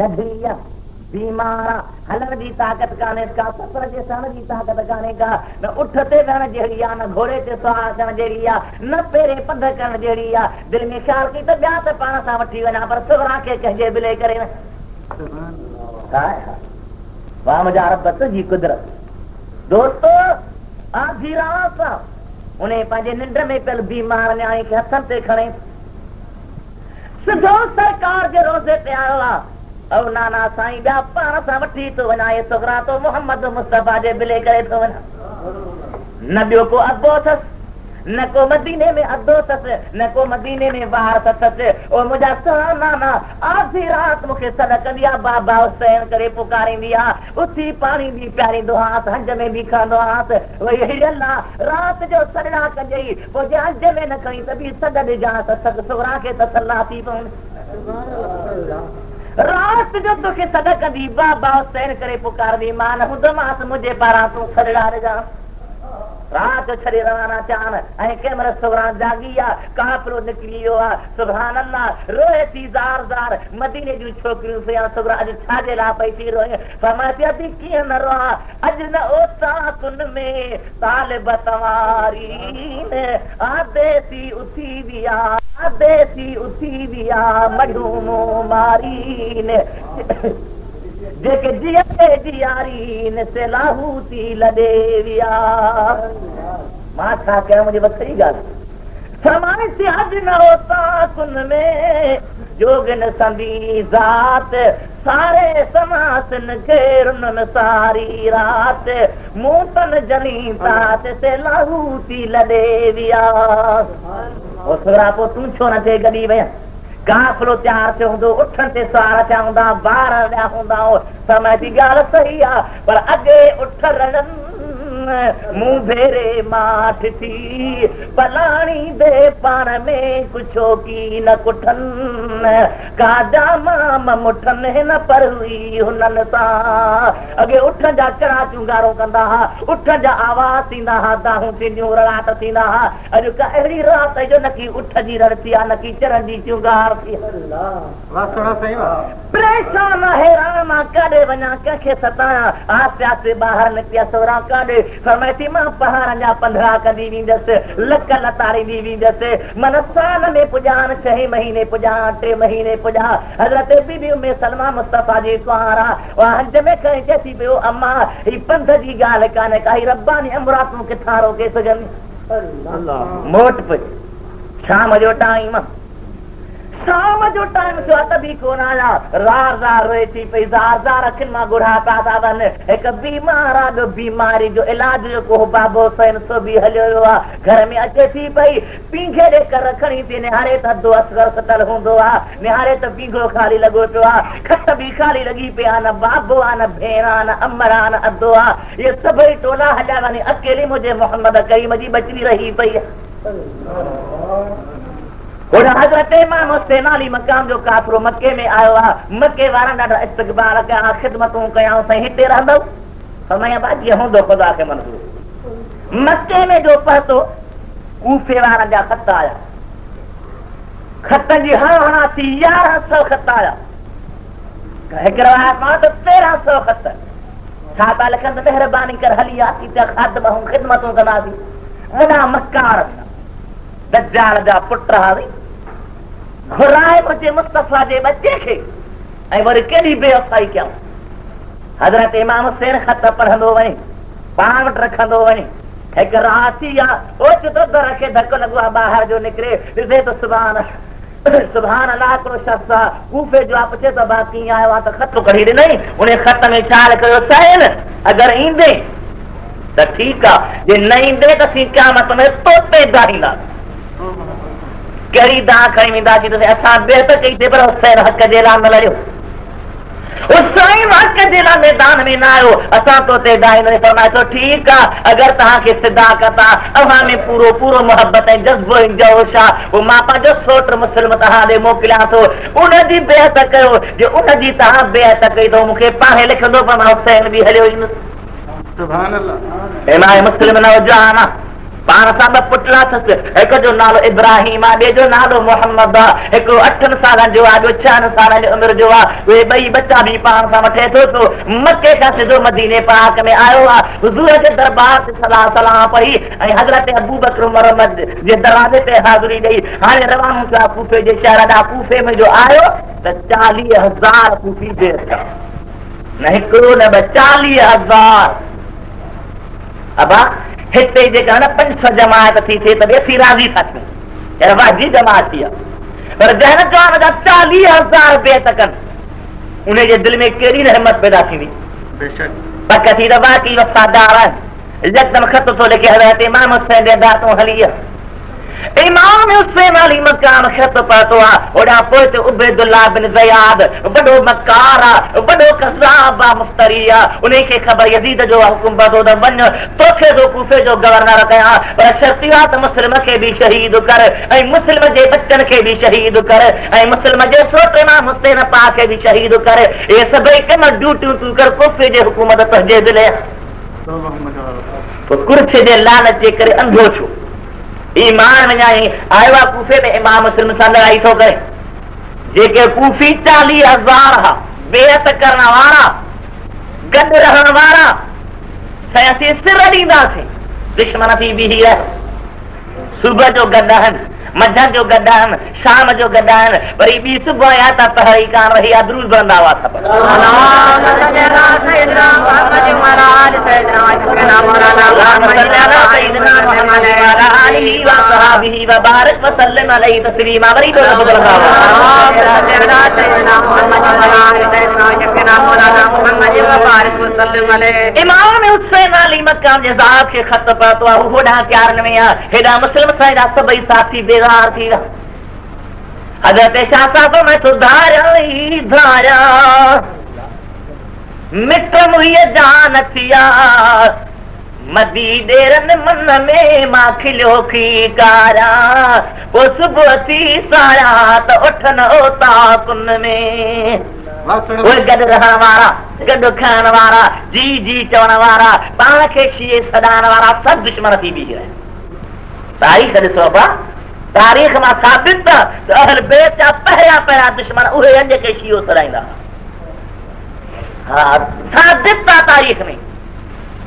नंढी आहे बीमार आहे हलण जी ताक़त कान्हे का सफ़र जे सहण जी ताक़त कान्हे का न उठ ते वेहण जहिड़ी आहे न घोड़े ते सुवार थियण जहिड़ी आहे न पेरे पंध करण जहिड़ी आहे दिलि में ख़्याल कई त ॿिया त पाण सां वठी वञा पर सुग़रा खे कंहिंजे बिले करे न वाह मुंहिंजा रब तुंहिंजी कुदरत दोस्तो आधी रात उन पंहिंजे निंड में पियल बीमार न्याणी खे हथनि ते खणे सिधो सरकार जे रोज़े ते आयो आहे औ नाना साईं ॿिया पाण सां वठी थो वञा हे सुग़रा तो मोहम्मद मुस्तफा जे बिले करे थो वञा न ॿियो को अदो अथसि, न को मदीने में अदो अथसि, न को मदीने में वार अथसि। ओ मुंहिंजा साना आधी रात मूंखे सॾ कंदी आहे, बाबा हुसैन करे पुकारींदी आहे। उथी पाणी बि प्यारींदो आहियां, हंज में बि खणंदो आहियां। वही अल्लाह रात जो सॾड़ा कजई, पोइ जे हंज में न खणी त बि सॾ ॾिजांसि, छोकिरा खे तसल्ला थी पवंदी। रात जो तोखे सॾ कंदी, बाबा हुसैन करे पुकारंदी, मां न हूंदोमांसि, मुंहिंजे पारां तूं सॾड़ा ॾिजांसि। रात जो छॾे रवाना थियान ऐं कंहिं महिल छोकिरा जागी आहे, काफ़िलो निकिरी वियो आहे। सुभान अल्लाह रोए थी ज़ार ज़ार। मदीने जूं छोकिरियूं पिया, छोकिरा अॼु छाजे लाइ पई थी रोए? फरमाए थी कीअं न रोआ, अॼु न ओता कुन में तालिब तवारीन आदेसी उथी विया, आदेसी उथी विया मढूमो मारीन जेके जीअरे जियारीन से लाहूती लॾे विया। मां छा कयां, मुंहिंजी बस सही ॻाल्हि। फरमाए थी अॼु न होता कुन में जोगन संदी ज़ात सारे समासन खे रुन सारी रात मूं तन जनी तात से लाहूती लॾे विया। ओ छोरा पोइ तूं छो न थिए गॾी वया? काफ़िलो तयार थियो हूंदो, उठण ते सवार थिया हूंदा, ॿार विया हूंदा। समय जी ॻाल्हि सही आहे, पर अॻे उठ रड़नि मूं भेरे माठ थी पलाणी दे पाण में कुछो की न कुठनि काजा माम मुठनि हिन पर हुई हुननि सां। अॻे उठ जा चढ़ा चुंगारो कंदा हुआ, उठ जा आवाज़ थींदा हुआ, दाहूं थींदियूं, रड़ाट थींदा हुआ। अॼु का अहिड़ी रात जो न की उठ जी रड़ थी आहे, न की चढ़नि जी चुंगार थी। परेशान हैरान मां काॾे वञा, कंहिंखे सतायां, आसे आसे ॿाहिरि निकिया सोरा काॾे। फरमाए थी मां पहाड़नि जा 15 कंदी वेंदसि, लक लतारींदी वेंदसि। मन साल में पुॼा, 6 महीने पुॼा, 3 महीने पुॼा। हज़रत बीबी उम्मे सलमा मुस्तफ़ा जी कुंवारा हंज में खणी चए थी पियो, अम्मा ही पंध जी ॻाल्हि कान्हे का, ही रब्बानी अमरातूं किथां रोके सघनि। मोट पे शाम जो टाइम, शाम जो टाइम थियो आहे त बि कोन आया। ज़ार ज़ार रोए थी पई, ज़ार ज़ार अखियुनि मां गुढ़ा पिया था वञनि। हिकु बीमार आहे, जो बीमारी जो इलाज जेको बाबो हुसैन सो बि हलियो वियो आहे। घर में अचे थी पई, पींघे ॾे कर खणी थी निहारे त अधु असगर सटल हूंदो आहे, निहारे त पींघो ख़ाली लॻो पियो आहे, खट बि ख़ाली लॻी पई आहे, न बाबो आहे, न भेण आहे, न अमर आहे, न अधो आहे। इहे सभई टोला हलिया वञे, अकेली मुंहिंजे मोहम्मद करीम जी बचड़ी रही पई आहे। हज़रत इमाम हुसैन अली मकाम जो काफ़िरो मके में आयो आहे। मके वारनि ॾाढा इस्तक़बाल कया, ख़िदमतूं कयाऊं, साईं हिते रहंदव? फरमाया बाजी हूंदो ख़ुदा खे मंज़ूर। मके में जो पहुतो, कूफे वारनि जा ख़त आया, ख़तनि जी हणा थी 1100 ख़त आया। हिकु रवायत मां त 1300 ख़त। छा था लिखनि त महिरबानी कर हली आसी त ख़ादम ऐं ख़िदमतूं कंदासीं। वॾा मकार दज्जाल जा पुट हुआ, घुराए मुंहिंजे मुस्तफ़ा जे बचे खे, ऐं वरी केॾी बेवफ़ाई कयूं। हज़रत इमाम हुसैन ख़त पढ़ंदो वञे, पाण वटि रखंदो वञे। हिकु रात थी आहे, ओचितो दर खे धक लॻो आहे, ॿाहिरि जो निकिरे, ॾिसे त सुभान अल्लाह हिकिड़ो शख़्स आहे, कूफे जो आहे, पुछे त बा कीअं आयो आहे? त ख़त कढी ॾिनई। उन ख़त में छा लिखियो? हुसैन अगरि ईंदे त ठीकु आहे, जे न ईंदे त असीं क़यामत में तोते दाहींदासीं। कहिड़ी दाह खणी वेंदासीं त असां बेहतर कई थिए, पर हुसैन हक़ जे लाइ न लड़ियो, हुसैन हक़ जे लाइ मैदान में न आयो, असां तोते दाहींदासीं। फरमाए थो ठीकु आहे, अगरि तव्हांखे सिदाकत आहे, अव्हां में पूरो पूरो मोहबत ऐं जज़्बो ऐं जोश आहे, पोइ मां पंहिंजो सोट मुस्लिम तव्हां ॾे मोकिलियां थो, उनजी बेहत कयो। जे उनजी तव्हां बेहत कई त मूंखे पाणे लिखंदो, पर मां हुसैन बि हलियो ईंदुसि। सुभान अल्लाह। इमाम मुस्लिम नौजवान आहे, पाण सां ॿ पुटला अथसि, हिकु जो नालो इब्राहिम आहे, ॿिए जो नालो मोहम्मद आहे। हिकिड़ो 8 सालनि जो आहे, ॿियो 6 सालनि जी उमिरि जो आहे। उहे ॿई बच्चा बि पाण सां वठे थो पियो। मके खां सिधो मदीने पाक में आयो आहे, हुज़ूर जे दरबार ते सलाह सलाह पढ़ी ऐं हज़रत अबू बकर उमर जे दरवाज़े ते हाज़िरी ॾेई हाणे रवानो थियो कूफे जे शहर ॾांहुं। कूफे में जो आयो त 40,000 कूफी जे न हिकिड़ो न 40,000। अबा हिते जेका न 500 जमात थी थिए त बेसी राज़ी था थियूं, यार वाजी जमात थी आहे, पर जंहिं जवान जा 40,000 बेत कनि, उनजे दिलि में केॾी न हिमत पैदा थींदी। पक थी त बाक़ी वफ़ादार आहिनि, यकदम खत तो लिखे हजरत इमाम हुसैन दे दातों हलिया इमाम हुसैन अली मकाम खत पातो ओडा पोते उबैदुल्लाह बिन ज़ियाद बड़ो मक्कारा बड़ो कज़ाब मुफ्तरिया उन्हें के खबर यजीद जो हुकुम बदो द वन तोखे जो कूफे जो गवर्नर कया पर शर्तियात मुस्लिम के भी शहीद कर ऐ मुस्लिम जे बच्चन के भी शहीद कर ऐ मुस्लिम जे सोत इमाम हुसैन पाक के भी शहीद कर ये सब कम ड्यूटी तू कर कूफे जे हुकूमत तहजे दिले तो कुर्थे जे लानत जे करे अंधो छो ईमान में जाए आया कूफे में इमाम मुस्लिम सां लड़ाई थो करे जेके कूफी 40,000 बेअत करण वारा गड रहण वारा सयासी सिर ॾींदासीं दुश्मन थी बीही रह सुबह जो गड आहिनि मंझंदि जो गड आहिनि शाम जो गड आहिनि वरी ॿी सुबुह या त पहरी कान रही अदरूज बंदा हुआ था इमाम हुसैन अली मकाम जे ज़ात खे ख़त पहुतो आहे होॾां तयारनि में आहे हेॾा मुस्लिम सां सभई साथी बेज़ार थी विया हज़रत शाह साहब में तो धारा मिट मुहिय जान थिया मदी डेरन मन में मां खिलियो खी कारा वो सुबह थी सारा तो उठन ओता कुन में वो गड रहण वारा गड खाइण वारा जी जी चवण वारा पाण खे शीए सॾाइण वारा सभु दुश्मन थी बीह रहिया तारीख़ ॾिसो बा तारीख़ मां साबित त अहल बैत जा पहिरियां दुश्मन उहे अंज खे शीओ सॾाईंदा हा साबित आहे तारीख़ में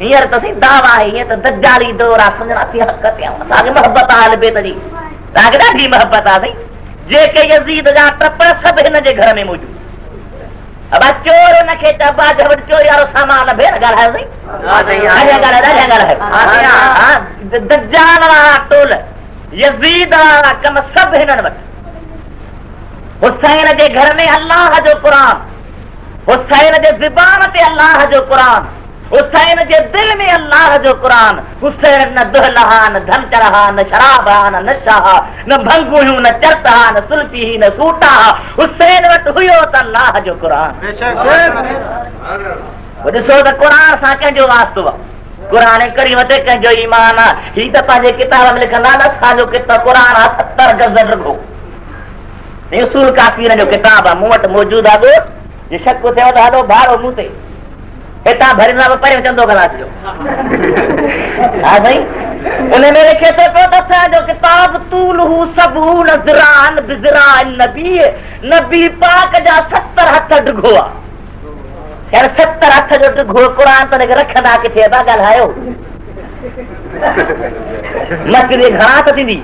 हींअर त दावा आहे हीअं त दज्जाली दौर आहे सम्झण असीं हक़ ते आहियूं असांखे मोहबत आहे अहल बैत जी तव्हांखे ॾाढी मोहबत आहे साईं जेके यज़ीद जा टप सभु हिन जे घर में मौजूद अब चोर न खे त बाज वट चोरी वारो सामान लभे न ॻाल्हायो साईं दज्जाल वारा टोल यज़ीद वारा कम सभु हिननि वटि हुसैन जे घर में अल्लाह जो क़ुरान हुसैन जे ज़बान ते अल्लाह जो क़ुरान हुसैन जे दिल में अल्लाह जो क़ुरान हुसैन न दुहलहा न धन चरहा न शराबा न नशा न भंगुयूं न चरता न सुल्फी न सूटा हुसैन वटि हुयो त अल्लाह जो क़ुरान ॾिसो त क़ुरान सां कंहिंजो वास्तो आहे क़ुरान करीम ते कंहिंजो ईमान आहे ही त पंहिंजे किताब में लिखंदा न असांजो किताब क़ुरान आहे 70 गज़ रुगो उसूल काफ़ीर जो किताब आहे मूं वटि मौजूदु आहे जे शक थियो त हलो भाड़ो मूं ते हितां भरींदा पहिरियों चंदो गला जो हा साईं उन में लिखे थो पियो त असांजो किताब तूलहू सबून ज़िरान बिज़िरान नबी नबी पाक जा 70 हथ डिघो आहे यार 70 हथ जो डिघो क़ुरान त रखंदा किथे था ॻाल्हायो मस्जिद घणा त थींदी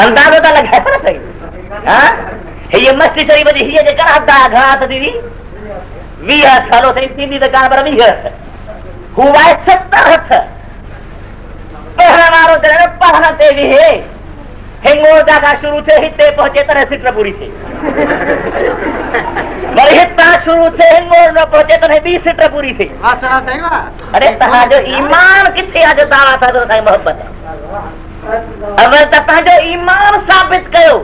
अंदाज़ो त लॻाए न साईं हा हीअ मस्जिद शरीफ़ जी हीअ जे घणा घणा त थींदी 20 हथ हलो साईं थींदी त कान पर 20 हथ हू आहे 70 हथ पढ़ण वारो जॾहिं पढ़ण ते विहे हिंगोर जागा शुरू थिए हिते पहुचे त सिट पूरी थिए वरी हितां शुरू थिए हिंगोर न पहुचे त ॿी सिट पूरी थिए अरे तव्हांजो ईमान किथे आहे जो दावा था तो साईं मोहबत अगरि त पंहिंजो ईमान साबित कयो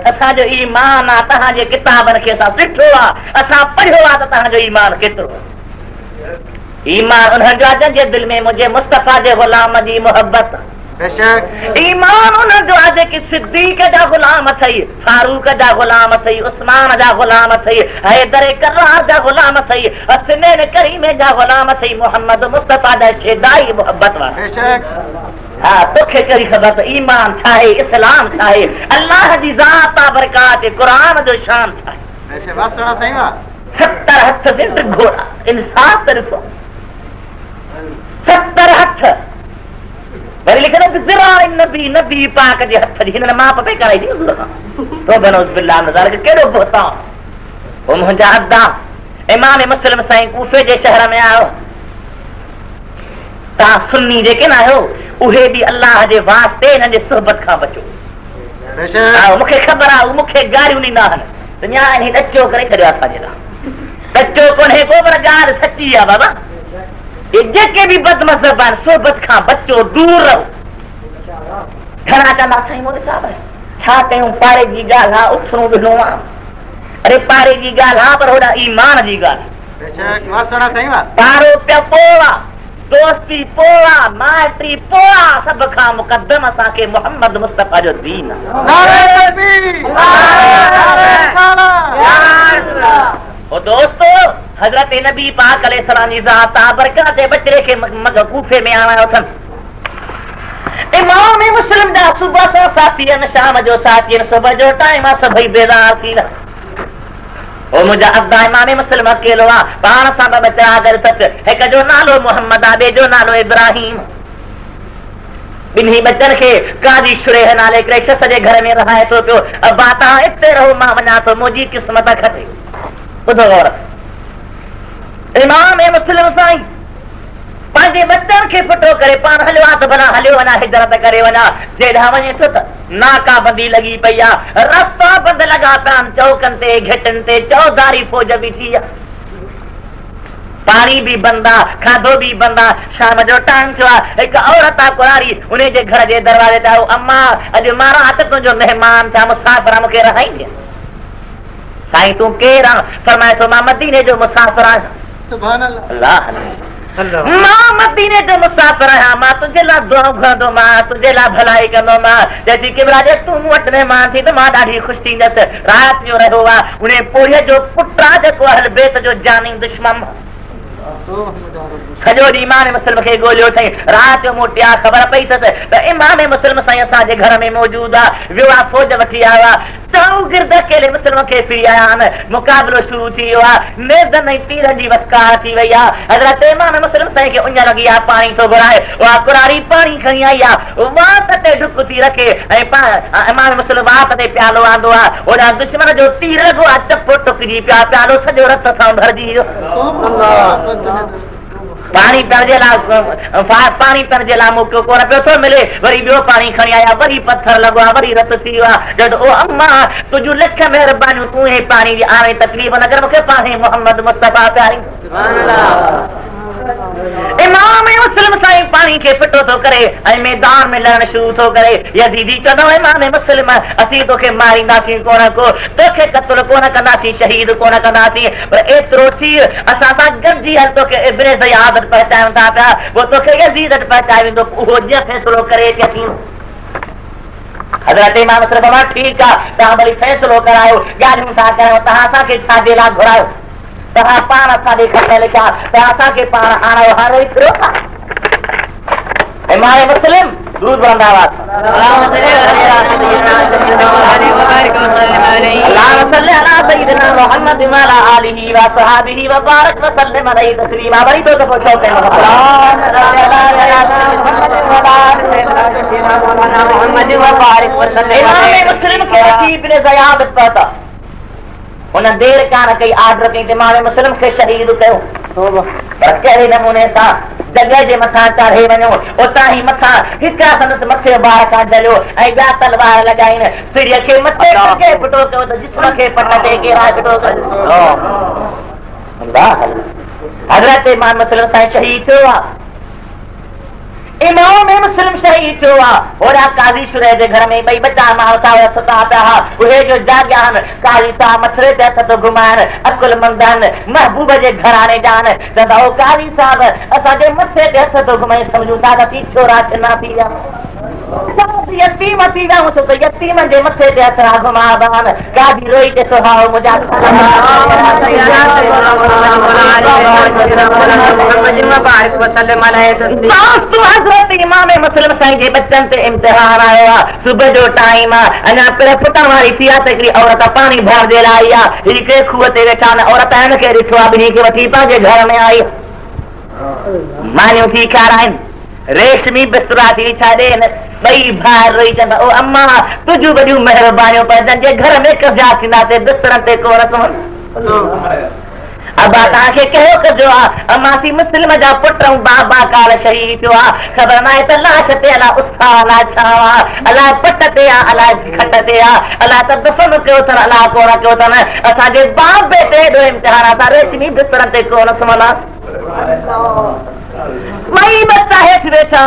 असांजो ईमान आहे तव्हांजे किताबनि खे असां ॾिठो आहे असां पढ़ियो आहे त तव्हांजो ईमान केतिरो ईमान उन्हनि जो आहे जंहिंजे दिलि में मुंहिंजे मुस्तफ़ा जे ग़ुलाम जी मोहबत ईमान उन्हनि जो आहे जेकी सिद्दीक़ जा ग़ुलाम अथई फारूक जा ग़ुलाम अथई उस्मान जा ग़ुलाम अथई हैदर करार जा ग़ुलाम अथई हसनैन करीम जा ग़ुलाम अथई मोहम्मद मुस्तफ़ा जा शेदाई मोहबत वारा हा तोखे कहिड़ी ख़बर त ईमान छा आहे इस्लाम छा आहे अल्लाह जी ज़ात आहे बरकात क़ुरान जो शान छा आहे 70 हथ सिंध घोड़ा इंसाफ त ॾिसो 70 हथ वरी लिखंदो ज़िरान नबी नबी पाक जे हथ जी हिननि माप पे कराई दी हुज़ूर खां तो बनौज़ बिल्लाह मिन ज़ालिक केॾो बहतान ओ मुंहिंजा अदा इमाम मुस्लिम साईं कूफे जे शहर में आयो तव्हां सुन्नी जेके न आहियो उहे बि अल्लाह जे वास्ते हिननि जे सोहबत खां बचो मूंखे ख़बर आहे मूंखे गारियूं ॾींदा आहिनि दुनिया ॾचो करे छॾियो असांजे लाइ ॾचो कोन्हे को पर ॻाल्हि सची आहे बाबा जेके भी बदमज़हब आहिनि सोबत खां बचो, दूर रहो। घणा चवंदा साईं मोदी साहब छा कयूं, पारे जी ॻाल्हि आहे, उथणो विहणो आहे। अरे पारे जी ॻाल्हि आहे, पर होॾा ईमान जी ॻाल्हि। पारो पिया पोवा, दोस्ती पोवा, माइटी पोवा, सभ खां मुक़दम असांखे मोहम्मद मुस्तफ़ा जो दीन। ओ दोस्तो, हज़रत नबी पाक अलैहिस्सलाम जी ज़ात बरकत जे बचड़े खे कूफे में आणायो अथनि। इमाम मुस्लिम जा सुबह जो साथी आहिनि, शाम जो साथी आहिनि, सुबह जो टाइम आहे, सभई बेज़ार थी विया। ओ मुंहिंजा अब्दा इमाम मुस्लिम अकेलो आहे, पाण सां ॿ बचा गॾु अथसि। हिक जो नालो मोहम्मद आहे, ॿिए जो नालो इब्राहिम। ॿिन्ही बचनि खे काजी शुरेह नाले हिकिड़े शख़्स जे घर में रहाए थो पियो। अब्बा तव्हां हिते रहो, मां वञा थो, मुंहिंजी क़िस्मत खटे। ॿुधो गौर, इमाम मुस्लिम साईं पंहिंजे बचनि खे फिटो करे पाण हलियो आहे त भला हलियो वञा, हिजरत करे वञा। जेॾा वञे थो त नाकाबंदी लॻी पई आहे, रस्ता बंदि लॻा पिया आहिनि, चौकनि ते घिटनि ते चौधारी फौज बीठी आहे, पाणी बि बंदि आहे, खाधो बि बंदि आहे। शाम जो टाइम थियो आहे, हिकु औरत आहे कुरारी, उन जे घर जे दरवाज़े ते आयो, अम्मा अॼु मां राति तुंहिंजो महिमान थिया, मुसाफ़िर आहे, मूंखे रहाईंदे। साईं तूं केरु आहे? फरमाए थो मां मदीने जो मुसाफ़िर आहियां। मां मदीने जो मुसाफ़िर आहियां, मां तुंहिंजे लाइ दुआ घुरंदो, मां तुंहिंजे लाइ भलाई कंदो। मां चएथी किबरा जे तूं मूं वटि महिमान थी त मां ॾाढी ख़ुशि थींदसि। राति जो रहियो आहे, उन पोड़ीअ जो पुटु आहे जेको अहल बैत जो जानी दुश्मन, सॼो ॾींहुं इमाम मुस्लिम खे ॻोल्हियो अथई, राति जो मोटिया, ख़बर पई अथसि त इमाम मुस्लिम साईं असांजे घर में मौजूदु आहे, वियो आहे, फौज वठी आयो आहे। चौगिर्द अकेले मुस्लिम खे फिरी आया आहिनि, मुक़ाबिलो शुरू थी वियो आहे, नेज़न ऐं तीरनि जी वस्कार थी वई आहे। हज़रत इमाम मुस्लिम साईं खे उञ लॻी आहे, पाणी थो घुराए, उहा कुरारी पाणी खणी आई आहे, वात ते ढुक थी रखे ऐं इमाम मुस्लिम वात ते प्यालो आंदो आहे, होॾां दुश्मन जो तीर लॻो आहे, चपो टुकजी पिया, प्यालो सॼो रत सां भरिजी वियो। पाणी पीअण जे लाइ मौक़ो कोन पियो थो मिले, वरी ॿियो पाणी खणी आया, वरी पत्थर लॻो आहे, वरी रत थी वियो आहे। जॾहिं ओ अम्मा तुंहिंजूं लख महिरबानियूं, तूं हे पाणी जी आणे तकलीफ़ न कर, मूंखे पाणी मोहम्मद मुस्तफ़ा प्यारी। इमाम मुस्लिम साईं पाणी खे फिटो थो करे ऐं मैदान में लड़ण शुरू थो करे। यज़ीदी चवंदो इमाम मुस्लिम असीं तोखे मारींदासीं कोन को, तोखे क़त्ल कोन कंदासीं, शहीद कोन कंदासीं, पर एतिरो थी असां सां गॾिजी हल, तोखे इब्ने ज़ियाद पहुचायूं था पिया, पोइ तोखे यज़ीद पहुचाए वेंदो, उहो जीअं फ़ैसिलो करे अची। हज़रत इमाम मुस्लिम मां ठीकु आहे, तव्हां वरी फ़ैसिलो करायो, ॻाल्हियूं था कयो, तव्हां असांखे छाजे लाइ घुरायो, तव्हां पाण असांजे खत लिखिया, तव्हां असांखे पाण आणायो, हाणे वरी फिरो था। इमाम मुस्लिम दूध बंद आवाज मोहम्मद आलिही व सहाबिही व बारक वसल्लम अलैहि तस्लीमा। वरी दो दफा चौथे मुस्लिम के अजीब ने ज़याद पता उन देर कान कई, आर्डर कई त इमाम मुस्लिम खे शहीद कयो, पर कहिड़े नमूने सां जॻह जे मथां चढ़े वञो, उतां ई मथां हिकिड़ा संदसि मथे ॿार खां जलियो ऐं ॿिया तलवार लॻाइनि, सिरीअ खे मथे के फिटो कयो त जिस्म खे पट ते केरा फिटो कयो। हज़रत इमाम मुस्लिम साईं शहीद थियो आहे। इमाम मुस्लिम शहीद थियो आहे, होॾा काज़ी शुरैह जे घर में ॿई बचा माण्हू सां सता पिया हुआ, उहे जो जाॻिया आहिनि, काज़ी साहब मथरे ते हथ थो घुमाइनि, अकुलमंद आहिनि, महबूब जे घराणे जा आहिनि, चवंदा ओ काज़ी साहब असांजे मथे ते हथ थो घुमाए, सम्झूं था त असीं छोरा छिना थी विया, यतीम थी विया, त यतीम जे मथे ते हथ घुमाइबा आहिनि। काज़ी रोई ते सुहाओ मुंहिंजा इमाम मुस्लिम साईं जे बच्चन ते इम्तिहान आयो आहे, सुबुह जो टाइम आहे, अञा पिण फुटण वारी थी आहे त हिकिड़ी औरत पाणी भरण जे लाइ आई आहे, हिकिड़े खूह ते वेठा न, औरत हिन खे ॾिठो आहे, ॿिन्ही खे वठी पंहिंजे घर में आई, मानियूं थी खाराइनि, रेशमी बिस्तरा थी छॾे, ॿई भाइर रोई चवंदा ओ अम्मा तुंहिंजूं वॾियूं महिरबानियूं पर जंहिंजे घर में कब्जा थींदासीं, बिस्तरनि ते कोन सुम्हनि। अबा तव्हांखे कहिड़ो कजो आहे, अमासी मुस्लिम जा पुट बाबा काल शहीद थियो आहे, ख़बर नाहे त लाश ते अलाए उस्ता अलाए छा आहे, अलाए पट ते आहे, अलाए खट ते आहे, अलाए त दफ़न कयो अथनि, अलाए कोन कयो अथनि। असांजे बाप बेटे हेॾो इम्तिहान, असां रेशमी बिस्तरनि ते कोन सुम्हंदासीं। भाई बच्चा हेठ वेठा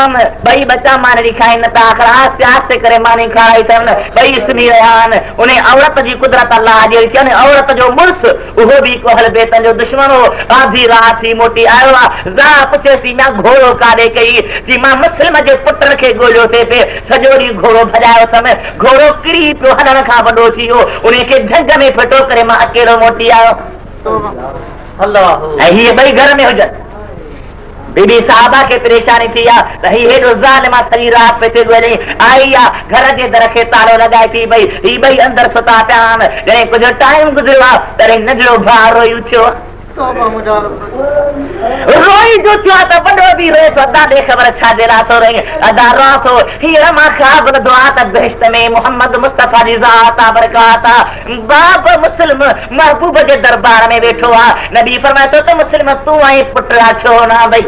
भाई बच्चा माने खाई न आखिर आस्ते आस्ते करे माने खाई थन भाई सुनी रहा उन्हें औरत जी कुदरत अल्लाह जी थी औरत जो मुर्स उहो भी को हल बेतन जो दुश्मन हो आधी रात थी मोटी आयो जा पुछे सी मैं घोड़ो काडे कई जी मां मुस्लिम जे पुत्र के गोलियो थे पे सजोरी घोड़ो भजायो समय घोड़ो किरी पियो हडन का वडो थी हो उन्हें के झंग में फटो करे मां अकेलो मोटी आयो अल्लाह ये भाई घर में हुजन बीबी साहबा के परेशानी थी या रही हेडो ज़ालिमा सॼी रात पे थे गुजरी आई या घर जे दर के तालो लगाई थी भाई ही भाई अंदर सुता पिया जने कुछ टाइम गुजरियो तरे नजरो भार रोई उठियो रोई जो थियो त बड़ो भी रोए तो दादे खबर छा दे रहा तो रही अदा रात हो हीरा मा खाब दुआ त बेहश्त में मोहम्मद मुस्तफा जी ज़ात बरकाता बाप मुस्लिम महबूब जे दरबार में बैठो आ नबी फरमाए तो मुस्लिम तू आई पुटरा छो ना भाई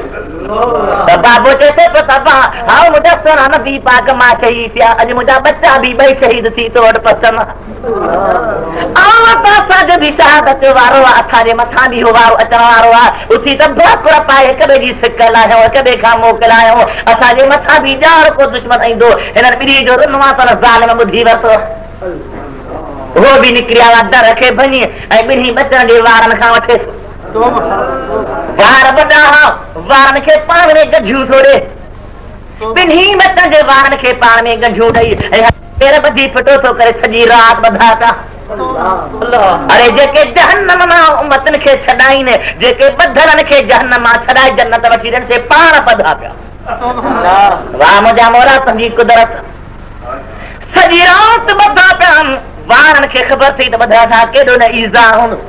बाबू चेते तो तबा हां मुझे सोना नबी पाक मा शहीद थिया अज मुझा बच्चा भी भाई शहीद थी तो वट पसम आवता साज भी शहादत वारो अथा जे मथा भी हो वारो अचण वारो आ उथी त भकुर पाए कबे जी सिकल आयो कबे खा मोकलायो अथा जे मथा भी जार को दुश्मन आइंदो हिन बिरी जो रनवा पर ज़ालिम बुधी वसो वो भी निकरिया दर के भनी ऐ बिनी बचन जे वारन खा वठे वार बड़ा वारन के पाण में गझू थोड़े बिनी बचन जे वारन के पाण में गझू दई तेरे बदी फटो तो करे सजी रात बधाता अरे जेके जहन्नम मा उम्मतन के छडाई ने जेके बधरन के जहन्नम मा छडाई जन्नत वठी रन से पाण बधा पिया वाह मुझा मोरा तुंहिंजी कुदरत सजी रात बधा पिया वारन के खबर थी त बधा था केडो न ईज़ा हुंदो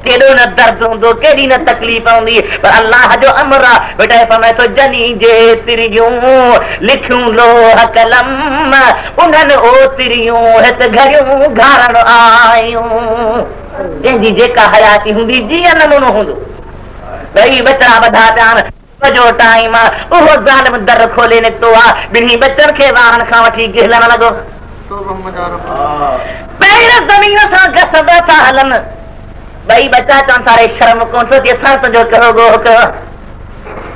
केडो न दर्द हुंदो केडी न तकलीफ हुंदी पर अल्लाह जो अमर बेटा फरमाए तो जनी जे तिरियूं लिखूं लोह कलम उन्हनि ओ तिरियूं हित घरियूं घारण आयूं जंहिंजी जेका हयाती हुंदी जीअं नमूनो हुंदो ॿई बचड़ा बधा पिया जो टाइम उहो ज़ालिम दर खोले निकितो आहे ॿिन्ही बचनि खे वारनि खां वठी गिहलण लॻो पहिरियों ज़मीन सां घसंदा था हलनि भाई बच्चा चवन सारे शर्म कोन थो असां तुंहिंजो कहो गो कयो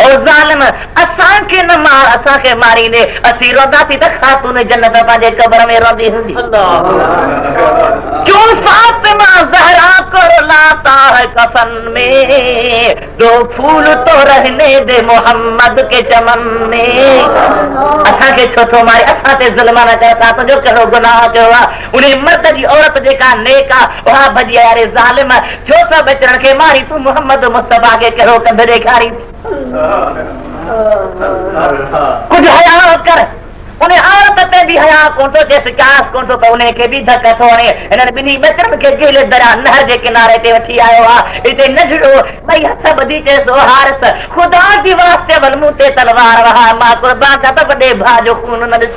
और ज़ालिम असां के न मार असां के मारींदे असीं रोंदासीं त खातून जन्नत पंहिंजे कब्र में रोंदी हूंदी क्यों फातिमा ज़हरा को रुलाता है कफन में दो फूल तो रहने दे मोहम्मद के चमन में असां के छो थो मारे असां ते ज़ुल्म न कर असां तुंहिंजो कहिड़ो गुनाह कयो आहे उन मर्द जी औरत जेका नेक आहे उहा भॼी यारे ज़ालिम छो त बचड़नि खे मारी तूं मोहम्मद मुस्तफा खे कहिड़ो कंद ॾेखारी कुछ हया कर उन्हें औरत ते भी हया कोन थो चेसि चास कोन थो उन्हें के भी धक थो हणे हिननि ॿिन्ही बचड़नि खे जेल दरिया नहर जे किनारे ते वठी आयो आहे हिते नजड़ो ॿई हथ ॿधी चएसि हारिस ख़ुदा जी वास्ते वल मूं ते तलवार वहा मां क़ुर्बान था त वॾे भाउ जो खून न ॾिस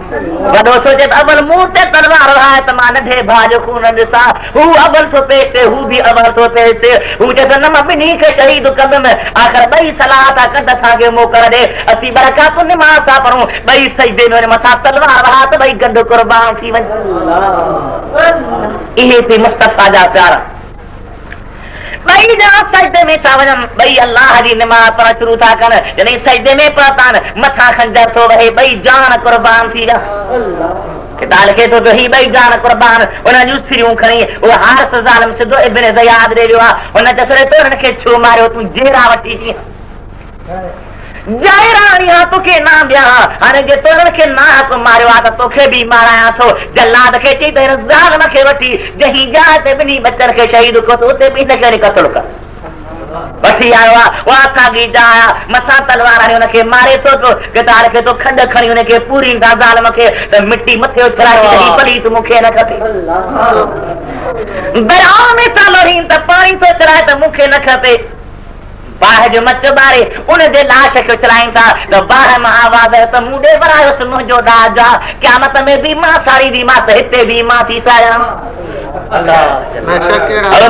वॾो सोचे अवल मूं ते तलवार वहाए त मां नंढे भाउ जो खून ॾिसां हू अवल थो पेश थिए हू बि अवल थो पेश थिए हू चए थो न मां ॿिन्ही खे शहीद कंदुमि आख़िर ॿई सलाह था कनि असांखे मोकल ॾे असीं बरकातु निमाज़ था पढ़ूं ॿई सजदे में मथां तलवार वहा त ॿई गॾु क़ुर्बान थी वञे इहे थी मुस्तफा जा प्यारा ॿई ॼणा सजदे में था वञनि ॿई अल्लाह जी निमाज़ पढ़ण शुरू था कनि जॾहिं सजदे में पहुता मथां खंजर थो वहे ॿई जान क़ुर्बान थी विया किताल खे थो ही ॿई जान क़ुर्बान उन जूं सिरियूं खणी उहो हारिस ज़ालिम सिधो इब्न ज़ियाद ॾे वियो आहे हुन चयोसि तो हिन खे छो मारियो तूं जेरा वठी जायरानिया तोखे ना ॿिया हाणे जे तोरनि खे ना को मारियो आहे त तोखे बि मारायां थो जल्लाद खे चई त हिन ज़ालिम खे वठी जंहिं जाइ ते ॿिन्ही बचनि खे शहीद कयो त उते बि हिनखे क़त्ल कर वठी आयो आहे उहा साॻी जाइ मथां तलवार हणी हुनखे मारे थो पियो कितार खे तो खंड खणी हुनखे पूरी ज़ालिम खे त मिटी मथे उछलाए पलीत मूंखे न खपे दरिया में था लोढ़ीनि त पाणी थो चढ़ाए त मूंखे न खपे बाह जो मच बारे उनजे लाश खे चलाइनि था त बाह मां आवाज़ त मूं ॾे वरायोसि मुंहिंजो ॾाजा क़यामत में बि मां सारींदी मां त हिते बि मां थी सारियां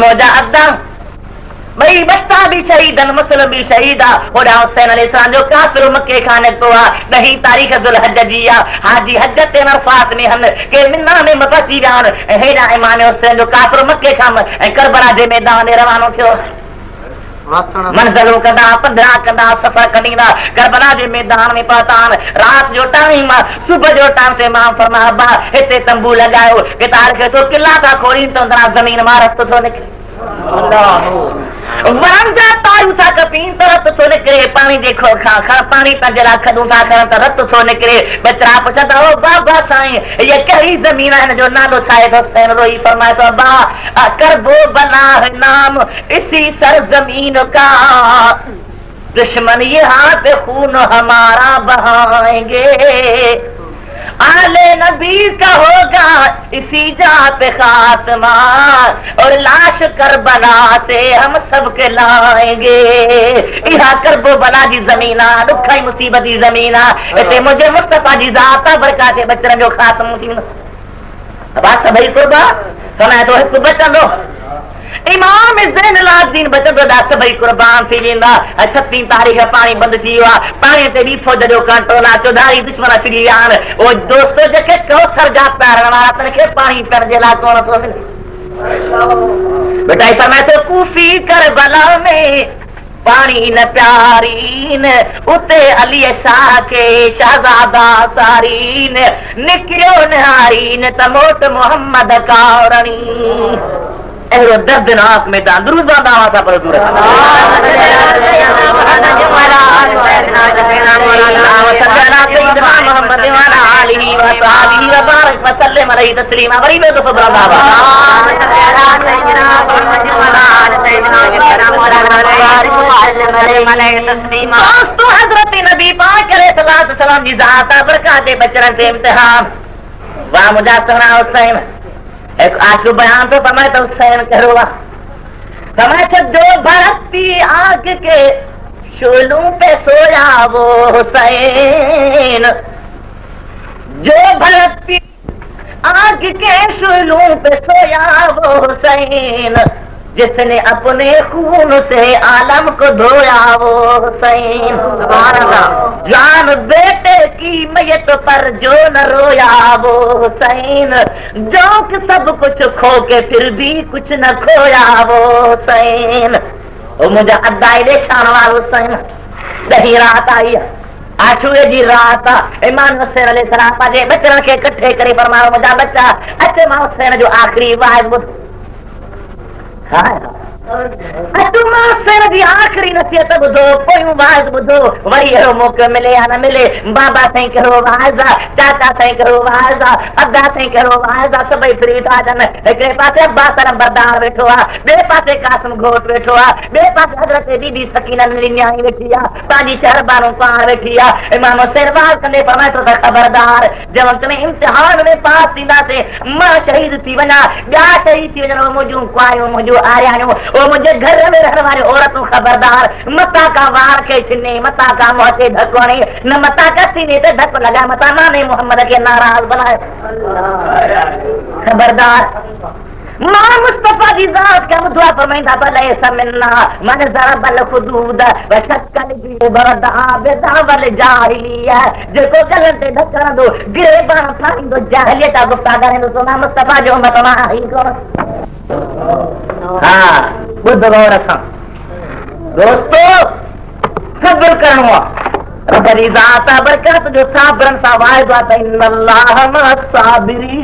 मुंहिंजा अदा ॿई बच्चा भी शहीद मुस्लिम भी शहीद होड़ा हुसैन अलैहिस्सलाम जो काफिर मक्के खां निकितो आहे 10 तारीख़ ज़ुल्हज जी आहे हाजी हज ते अरफात में हन के मिना में मपची विया आहिनि हेॾा इमाम हुसैन जो काफिर मक्के खां ऐं करबला जे मैदान में रवानो थियो मंज़िलों कंदा 15 कंदा सफ़र कढींदा करबला जे मैदान में पहुतान रात जो टाइम सुबह जो टाइम से मां फरमा अब्बा हिते तंबू लगायो के तार के तो किला था खोली तो अंदर जमीन मां रस्तो तो निकले अल्लाह वरन जा तायू सा कपीन तरत तो निकले पानी देखो खा खा पानी ता जरा खदू सा कर तरत तो निकले बचरा पूछता ओ बाबा साईं ये कई जमीन है जो नालो साहिब हुसैन रोई फरमाया तो अब्बा करबो बना है नाम इसी सरजमीन का दुश्मन यहाँ पे खून हमारा बहाएंगे आले नबी का होगा इसी जहाँ पे खात्मा और लाश करबला से हम सबके लाएंगे यहाँ करबो बला जी जमीना दुखाई मुसीबत जी जमीना इते मुझे मुस्तफा जी जाता बरकाते बचन जो खात्म थी बात सभई कुर्बा समय तो हिकु बचंदो इमाम ज़ैनुलाब्दीन बचंदो दा सभई कुर्बान थी वेंदा 36 तारीख़ पानी बंद थी वियो आहे पाणी ते बीठो जॾहिं कंट्रोल आहे चौधारी दुश्मन अची विया आहिनि ओ दोस्तो जेके कौसर जा पैरण वारा तनखे पाणी पीअण जे लाइ कोन थो मिले बेटा समय तो कूफी करबला में पानी न प्यारीन उते अली शाह के शहजादा सारीन निकियो निहारीन तमोट मोहम्मद कावरणी एरो दर्दनाक मैदान दुरूद दावा सा पर दूर मोहम्मद वाला आलिही व सहाबी व बारक वसल्लम अलैहि तस्लीमा बड़ी में तो बराबर दोस्तों हजरत नबी पाक अलैहि सलाम जी ज़ात बरकात बचन से इम्तिहान वाह मुजासरा हुसैन एक आशु बयान तो फरमाए तो हुसैन करोगा फरमाए तो जो भड़कती आग के शोलों पे सोया वो हुसैन जो भड़कती आग के शोलों पे सोया वो हुसैन जिसने अपने खून से आलम को धोया वो हुसैन जान बेटे की मैयत पर जो न रोया वो हुसैन जो कि सब कुछ खो के फिर भी कुछ न खोया वो हुसैन ओ मुझे अदाइले शान वाला हुसैन दही रात आई आशूरे जी रात इमाम हुसैन अलैहिस्सलाम पाजे बच्चन के इकट्ठे करे फरमायो मुझा बच्चा अचे मां हुसैन जो आखिरी वाइज बुध आखिरी नसीहत बुधो पोयूं वाइज बुधो वरी अहिड़ो मौक़ो मिले या न मिले बाबा साईं कहिड़ो वाइज आहे चाचा साईं कहिड़ो वाइज आहे अदा साईं कहिड़ो वाइज आहे सभई फ्री था अचनि हिकिड़े पासे अब्बास नंबरदार वेठो आहे ॿिए पासे कासिम घोट वेठो आहे ॿिए पासे हज़रत बीबी सकीना नियाणी वेठी आहे पंहिंजी शहरबानो पाण वेठी आहे इमाम हुसैन वार कंदे फरमाए थो त ख़बरदार जंहिं कॾहिं इम्तिहान में पास थींदासीं मां शहीद थी वञा ॿिया शहीद थी वञनि मुंहिंजूं कुआरियूं मुंहिंजूं आरियाणियूं वो मुझे घर में रहने वाली औरतों खबरदार मता का वार के छिन्ने मता का मुंह से ढको नहीं न मता का सीने पे ढक लगा मता नाने मोहम्मद के नाराज बनाए खबरदार मां मुस्तफा की जात का दुआ फरमाइंदा भले समन्ना मन जरा बल खुदूद व शक्कल जी बरदा बेदा वल जाहिलिया जेको गलन ते ढकण दो गिरे बाण फाइंदो जाहिलियत गुफ्तागर है तो मां मुस्तफा जो मत माही को हाँ बुद्ध गौर दोस्तों सब्र करणो रब्बी ज़ात बरकत जो साबरन सा वायदा त इन्नल्लाह मस्साबिरीन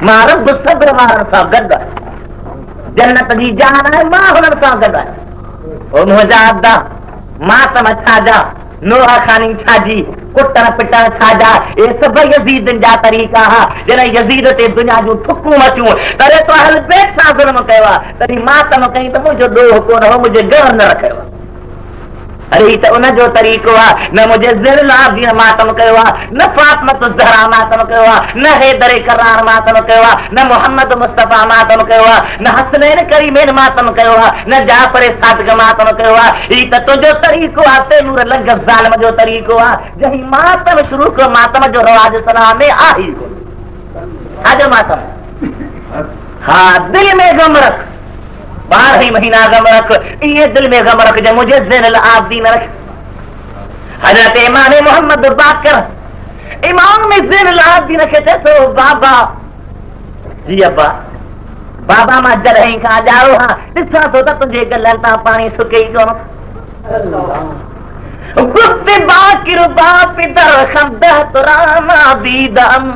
मां रब सब्र वारन सा गद जन्नत जी जान है मां हुनन सा गद ओ मुजादा मां तम छाजा नोहा खानी छाजी कुटण पिटण छाजा ये सब यजीद जा तरीक़ा हा जन यजीद ते दुनिया जो ठुकू मचूं करे तो अहल बैत सा जुल्म कयो तरी मां तम कई त मुझे दो कोन हो मुझे घर न रखयो अरे तो उन जो तरीक़ो आहे न मुझे ज़ैनुलाब्दीन मातम कयो आहे न फातिमत ज़हरा मातम कयो आहे न हैदर करार मातम कयो आहे न मोहम्मद मुस्तफा मातम कयो आहे न हसनैन करीमैन मातम कयो आहे न जाफर सादिक मातम कयो आहे ई त तुंहिंजो तरीक़ो आहे तैमूर लग ज़ालिम जो तरीक़ो आहे जही मातम शुरू को मातम जो रवाज सलाम में आहे आजो मातम हाँ दिल में गम रख 12 ही महीना गम रख ये दिल में गम रख जो मुझे ज़ैनुलाब्दीन रख हजरत इमाम मोहम्मद बाकर इमाम में ज़ैनुलाब्दीन कहते तो बाबा जी अब्बा बाबा मां जॾहिं खां ॼाओ हां ॾिसां थो त तुंहिंजे गलनि तां पाणी सुके ई कोन गुस्तिबा किरबा पिदर खंदह तुरामा दीदम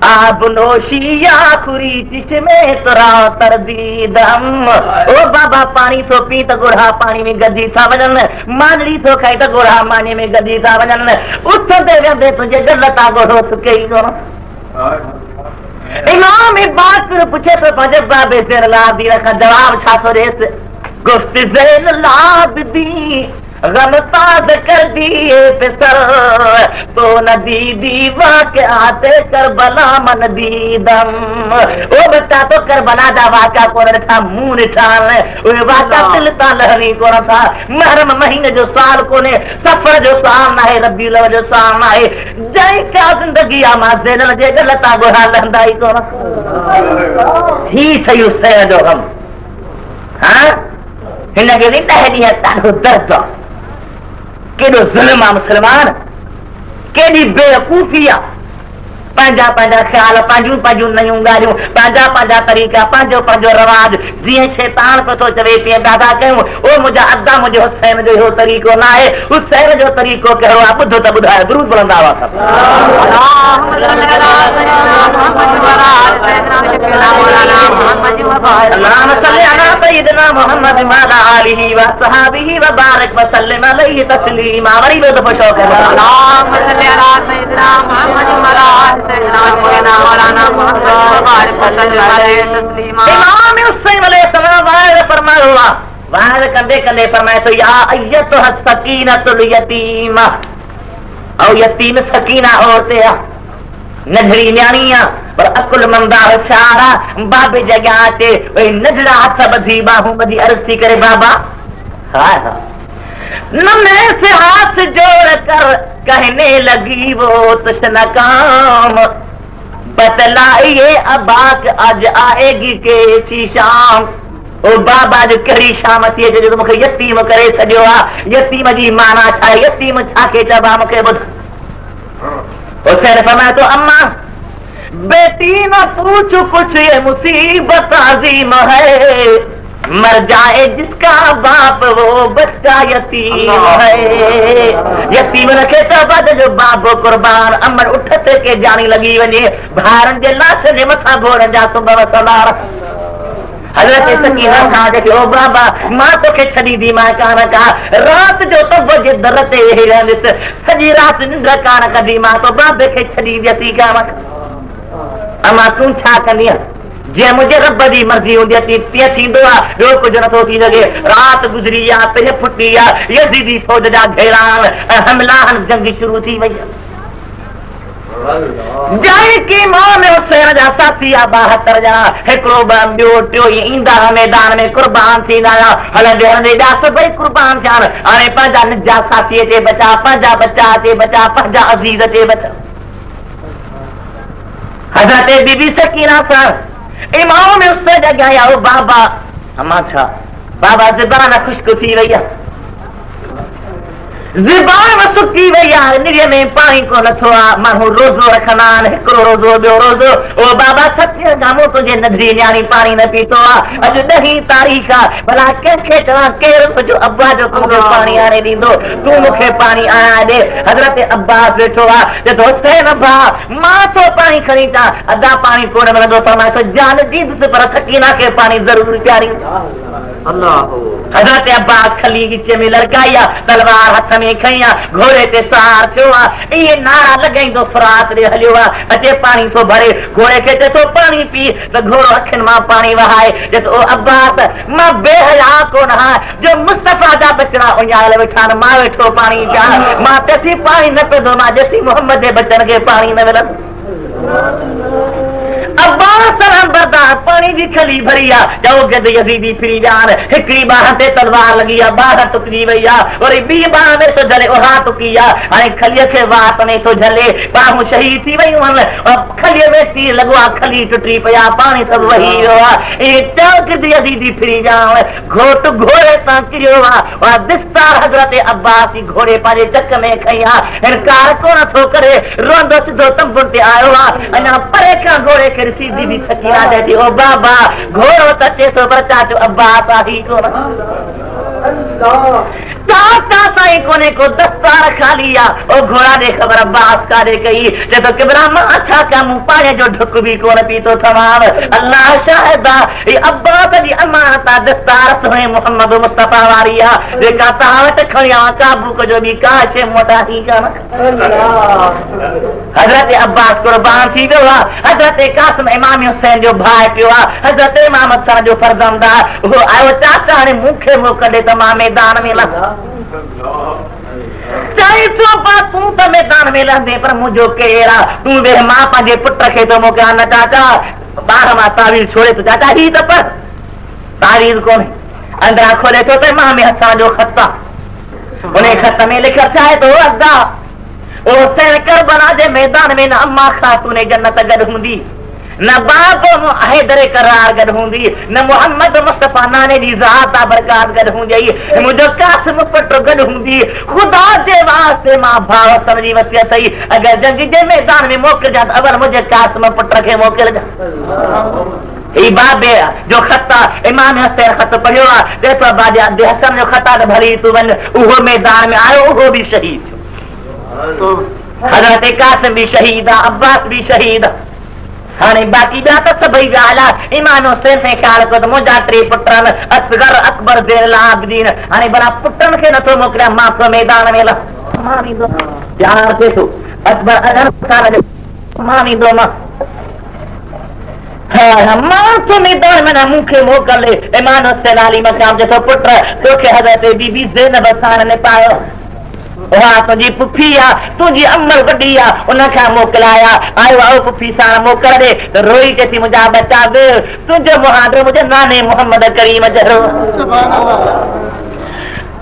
आब नोशिया खुरी चिश्मे तुरा तरदीदम ओ बाबा पानी थो पी त गोढ़ा पानी में गदी था वञनि मांडड़ी थो खाई त गोढ़ा मानी में गदी था वञनि उथंदे वेंदे तुंहिंजे गल तां गोढ़ो सुके ई कोन इमाम बाक़िर पुछे तो पंहिंजे बाबे ज़ैन लाबिद खां जवाब छा थो ॾेसि गुफ्त ज़ैन लाबिदी गम ताज़ कर दिए फिसर तो नदी दीवा के आते करबला मन दीदम ओ बच्चा तो करबला दा वाका कोन ॾिठा मुंहुं ॾिठा उहे वाका दिल तां लहरी कोन था महरम महीने जो साल कोन्हे सफ़र जो साल नाहे रबीउल अव्वल जो साल नाहे जंहिं का ज़िंदगी आहे मां ज़ैनल जे गल तां गोढ़ा लहंदा ई कोन ही सयूं सह जो गम हा हिनखे बि 10 ॾींहं ॾाढो दर्द आहे केॾो ज़ुल्म आहे मुस्लमान केॾी बेवकूफ़ी आहे पंहिंजा पंहिंजा ख़्याल पंहिंजूं पंहिंजूं नयूं ॻाल्हियूं पंहिंजा पंहिंजा तरीक़ा पंहिंजो पंहिंजो रवाज जीअं शैतान पियो थो चवे तीअं दादा कयूं ओ मुंहिंजा अदा मुंहिंजे हुसैन जो इहो तरीक़ो न आहे हुसैन जो तरीक़ो कहिड़ो आहे ॿुधो त ॿुधायो दुरूद पढ़ंदा हुआ اللهم صل على سيدنا محمد وعلى آله وصحبه وبارك وسلم عليه تسليما वरी ॿियो दफ़ो शौक़ है اللهم صل على سيدنا محمد وعلى آله इमाम हुसैन अलैहिस्सलाम वाइद फरमायो वाइद कंदे कंदे फरमाए तो या अय्यतुहा सकीनतुल यतीम औ यतीम सकीना औरते नजरी न्याणी पर अकुल मंदा होशियारा बाबे जगह ते ओए नजरा हाथ बधी बाहू बधी अर्ज थी करे बाबा हाय हाय नन्हे से हाथ जोड़ कर कहने लगी वो तुझ काम बतलाइए अबाक आज आएगी कैसी शाम ओ बाबा जो कहिड़ी शाम थी अचे जो मूंखे यतीम करे छॾियो आहे यतीम जी माना छा आहे यतीम छा खे चइबो आहे मूंखे ॿुध हुसैन फरमाए तो अम्मा बेटी न पूछ कुछ ये मुसीबत अजीम है मर जाए जिसका बाप वो बच्चा यतीम है यतीम रखे तो बाद जो बाप कुर्बान अमर उठते के जानी लगी वञे भारन जे लाश जे मथा घोड़न जा सुंब वसलार हज़रत सकीना खां जेके ओ बाबा मां तोखे छॾी दी मां कान का रात जो तब जे दर ते वेही रहंदसि सॼी रात निंड कान कदी मां तो बाबे खे छॾी वियसी कान अमा तूं छा कंदी जे मुझे रब दी मर्जी होंदी थी तीअं थींदो आहे ॿियो कुझु नथो थी सघे रात गुज़री आहे पिण फुटी आहे यज़ीदी फौज जा घेरान ऐं हमलाहन जंग शुरू थी वई जंहिं की मां में हुसैन जा साथी आहे 72 ॼणा हिकिड़ो ॿियो टियों ईंदा मैदान में कुर्बान थींदा हलंदे हलंदे ॼा सभई कुर्बान थिया हाणे पंहिंजा निजा साथी अचे बचा पंहिंजा बच्चा अचे बचा पंहिंजा अज़ीज़ अचे बचा हज़रत बीबी सकीना सां इमाम में उससे जगह आया ओ बाबा अम्मा छा बाबा ज़बान खुश्क थी वई आहे ज़बान सुकी वई आहे निरीअ में पाणी कोन थो आहे माण्हू रोज़ो रखंदा आहिनि हिकिड़ो रोज़ो ॿियो रोज़ो ओ बाबा सचे गामो तुंहिंजे नंढड़ी न्याणी पाणी न पीतो आहे अॼु 10 तारीख़ आहे भला कंहिंखे चवां केरु मुंहिंजो अब्बा जो तुंहिंजो पाणी आणे ॾींदो तूं मूंखे पाणी आणे ॾे हज़रत अब्बास वेठो आहे चए थो हुसैन भाउ मां तो पाणी खणी अचां अदा पाणी कोन मिलंदो त मां जान ॾींदुसि पर सकीना खे पाणी ज़रूरु ॾियारी हज़रत अब्बास खली विच में लड़काई आहे तलवार हथ में खई आहे घोड़े ते सवार थियो आहे इहे नारा लॻाईंदो फरात ॾे हलियो आहे अचे पाणी थो भरे घोड़े खे चए थो पाणी पी त घोड़ो अखियुनि मां पाणी वहाए चए थो अब्बास मां बेहया कोन आहियां जो मुस्तफ़ा जा बचड़ा उञायल वेठा आहिनि मां वेठो पाणी पिया मां तेसी पाणी न पीअंदो मां जेसी मोहम्मद जे बचन खे पाणी न मिलंदो अब्बास बरदार पानी की खली भरी आ जाओ गद यजीदी फिरी जान हिकड़ी बाह ते तलवार लगी आ बाह टुकरी वई आ और बी बाह में तो जले ओहा टुकी आ हाने खलिय के वात में तो जले बाहू शहीद थी वई वन और खलिय में तीर लगो आ खली टुटी पया पानी सब वही वियो आ ए जाओ गद यजीदी फिरी जान घोट घोड़े ता किरियो आ और दिस्तार हजरत अब्बास की घोड़े पाजे चक में खया इनकार कोन थो करे रोंदो सिधो तंबुन ते आयो आ अना परे का घोड़े के सीधी भी सकीना दे दी ओ बाबा घोड़ो तचे तो पर चाचो अब्बास आही को चाचा साईं कोने को दस्तार खा लिया और घोड़ा ने खबर अब्बास का दे गई तो किबरा मां अच्छा का मुंह पाए जो ढुक भी कोन पी तो तमाम अल्लाह शाहिदा ये अब्बास जी अमानत दस्तार सोए मोहम्मद मुस्तफा वारिया जेका तावत खणिया काबू को जो भी काश मोटा ही का हजरत अब्बास कुर्बान थी वियो हजरत कासिम इमाम हुसैन जो भाई पियो हजरत इमाम हसन जो फर्जंदा वो आयो चाचा ने मुखे मुंह कढे तमा मैदान में लगा चाहे तो बात तू तो मैदान में लंदे पर मुझो केरा तू वे मां पंहिंजे पुट खे तो मोके न चाचा बार मां तावीज़ छोड़े तो चाचा ही तो पर तावीज़ कोने अंदरा खोले तो मां में हसन जो खत उन्हें खत में लिखा चाहे तो अदा ओ हुसैन करबला जे मैदान में न अम्मा खातून जन्नत गड हुंदी न बाबो हैदर करार गड हुंदी न मोहम्मद मुस्तफा नाने दी ज़ात बरकत गड हुंदी मुझो कासिम पुट गड हुंदी खुदा जे वास्ते मां भाव समझी वसियत सही अगर जंग जे मैदान में मोकल जा अवर मुझे कासिम पुट के मोकल जा ई बाबे जो खता इमाम हुसैन खत पढ़ियो ते तो बाजा दे हसन जो खता भरी तू वन उहो मैदान में आयो उहो भी शहीद तो हजरत कासिम भी शहीद अब्बास भी शहीद हाने बाकी जा तो सभई गाला इमाम हुसैन से ख्याल को तो मुजा टे पुत्रन असगर अकबर ज़ैनुल आबिदीन हाने बड़ा पुत्रन के न तो मोकला मां को मैदान में ला मारी दो प्यार से तो अकबर अगर सारा मारी दो मां हां मां तो मैदान में ना मुखे मोकले इमाम हुसैन अली मकाम जो पुत्र तो के हजरत बीबी ज़ैनब खान ने पायो वहां तुझी पुफी तुझी अमल वडी उनखा मोकलाया आयो आओ पुफी सां मोकल दे तो रोई के थी मुझा बचा दे तुझो मुहादरो मुझे नाने मोहम्मद करीम जरो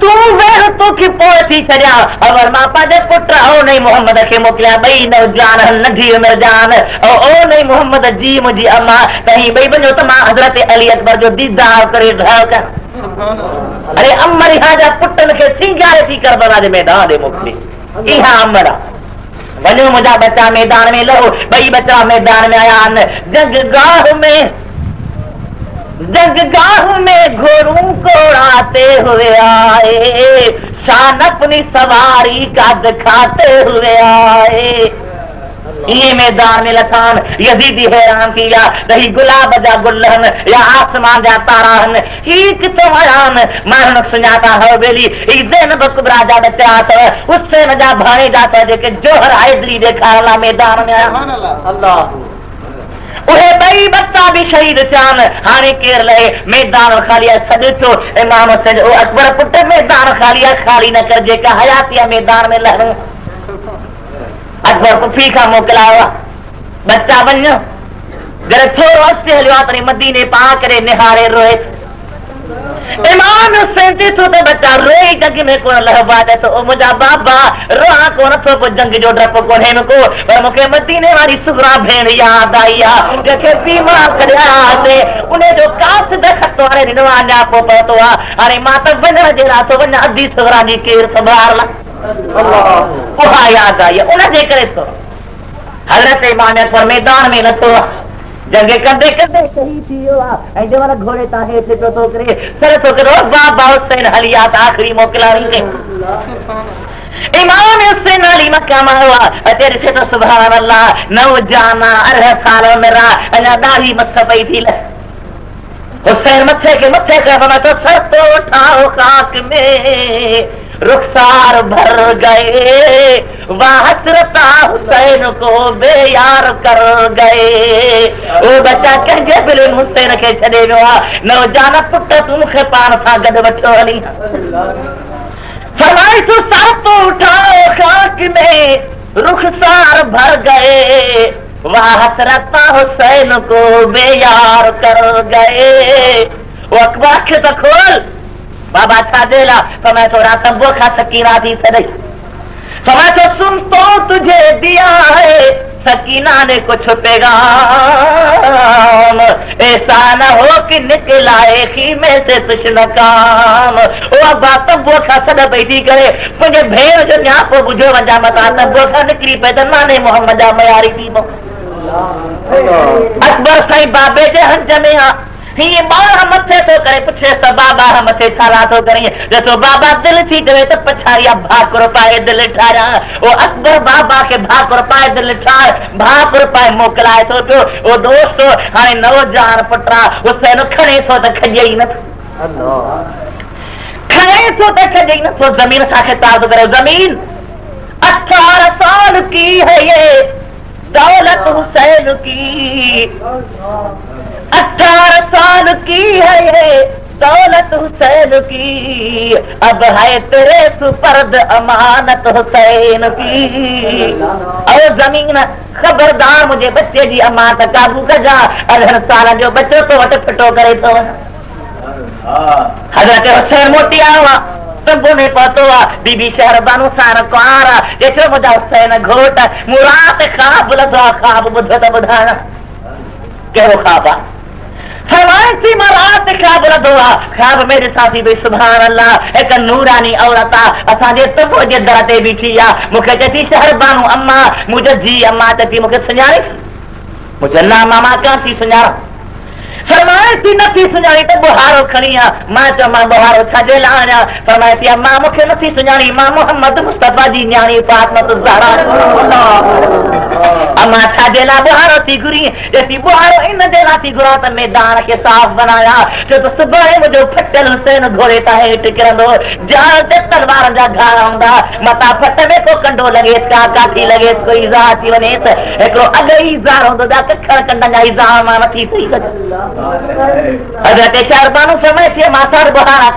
तू वेह तो की पोए थी छड़िया अवर मां पाजे पुत्र ओ नहीं मोहम्मद के मोकलिया बई न जान नढी उमर जान ओ नहीं मोहम्मद जी मुझी अम्मा तही बई बनो त मां हजरत अली अकबर जो दीदार करे ढाक अरे अमर हाजा पुटन के सिंगारे थी करबला जे मैदान दे मोकली इहा अमर वनो मुझा बच्चा मैदान में लो बई बच्चा मैदान में आया जंगगाह में घोड़ों को उड़ाते हुए आए शान अपनी सवारी का दिखाते हुए आए ये मैदान में लखान यजीदी हैरान किया दही गुलाब जा गुलहन या आसमान जा ताराहन ही कितो हरान मारन सुञाता हो बेली ई ज़ैनब कुबरा जा बचा तो उससे न जा भाणे जा तो जेके जोहर हैदरी देखाला मैदान में अल्लाह उहे बई बच्चा भी शहीद चान हाने केर ले मैदान खालिया सदतो इमाम हुसैन ओ अकबर पुट मैदान खालिया खाली न कर जेका हयातिया मैदान में लहरो अकबर पुफी का मोकलावा बच्चा वञो जरे थोरो अचे हलियो तनी मदीने पा करे निहारे रोए इमाम हुसैन ते तो बच्चा रोई जंग में को लहबा दे तो मुझा बाबा रोआ को न तो जंग जो डप को ने को पर मुके मदीने वाली सुगरा भेण याद आईया जके बीमार करया से उन्हें जो कास देखत वाले निवा ना पतो अरे माता वण जे रातो वण अधी सुगरा जी केर संभाल अल्लाह ओहा याद आईया उन्हें जे करे तो हजरत इमाम अकबर मैदान में न तो जंगे कंदे कंदे शहीद थियो ऐं जो वाला घोड़े ता हे तो करे सर तो करो बाबा हुसैन हलिया आखिरी मोकलानी से इमाम हुसैन अली मकाम हुआ तेरे से तो सुभान अल्लाह नौ जाना 18 साल मेरा अना दाढ़ी मत पई थी हुसैन मथे के बना तो सर तो उठाओ खाक में रुखसार भर गए वह हसरता हुसैन को बेयार कर गए ओ बच्चा कंहिंजे बिल हुसैन के छॾे वियो आहे न जान पुट तूं मूंखे पाण सां गॾु वठो हली फरमाई तूं सर तो उठाओ खाक में रुखसार भर गए वह हसरता हुसैन को बेयार कर गए वो अकबर के तो खोल बाबा छादेला समय थोड़ा तब्बो खा सकीना थी सदई समय तो सुन तो तुझे दिया है सकीना ने कुछ पैगाम ऐसा न हो कि निकलाए खीमे से तुझ काम ओ अब्बा तब्बो खा सद बैठी करे मुझे भेड़ जो न्यापो बुझो वंजा मता तब्बो खा निकरी पैदा नाने मोहम्मद मयारी थी अकबर साईं बाबे जे हंज में ये बार मथे तो करे पुछे तो बाबा मथे छाला तो करें जो बाबा दिल थी करे तो पछाड़िया भाकुर पाए दिल ठारा वो अकबर बाबा के भाकुर पाए दिल ठार भाकुर पाए मोकलाए तो वो दोस्तों हाँ नौजवान पुटरा उससे नु खड़े तो खजे ही न खड़े तो खजे ही न तो जमीन साखे तार तो करे जमीन 18 साल की है ये दौलत हुसैन की 18 साल की है ये दौलत हुसैन की अब है तेरे सुपर्द अमानत हुसैन की और जमीन खबरदार मुझे बच्चे जी अमानत काबू कर जा अगर सारा जो बच्चों तो वट फटो करे तो हजरत हुसैन मोटी आवा ने पतो बीबी शहर बानू सान कुआरा जैसे मुझा हुसैन घोट मुराद ख्वाब लगा ख्वाब बुध बुधाना कहो ख्वाबा फरमाती मुराद ख्वाब लगा ख्वाब मेरे साथी भाई सुभान अल्लाह एक नूरानी औरत असा जे तबो जे दर ते बीठी आ मुखे चती शहर बानू अम्मा मुझे जी अम्मा चती मुखे सुञाणी मुझे ना मामा क्या थी सुञाणा फरमाए थी नथी सुञाणी तो बुहारो खणी आ मां चयो मां बुहारो छाजे लाणा फरमाए थी मां मूंखे नथी सुञाणी मां मोहम्मद मुस्तफा जी न्याणी फातिमा ज़हरा अम्मा छाजे ला बुहारो थी घुरी जैसी बुहारो इन जे ला थी घुरा त मैदान के साफ बनाया छो तो सुबह मुझो फटल हुसैन घोड़े ता हेठ किरंदो जाल ते तलवार जा घार हूंदा मता फट में को कंडो लगे का काठी लगे कोई इज़ा थी वने एकरो अगई ज़ार हूंदो जा कखर कंडा जा इज़ा मां नथी सही हजरत शहरबानू समय थी मासार बुहारा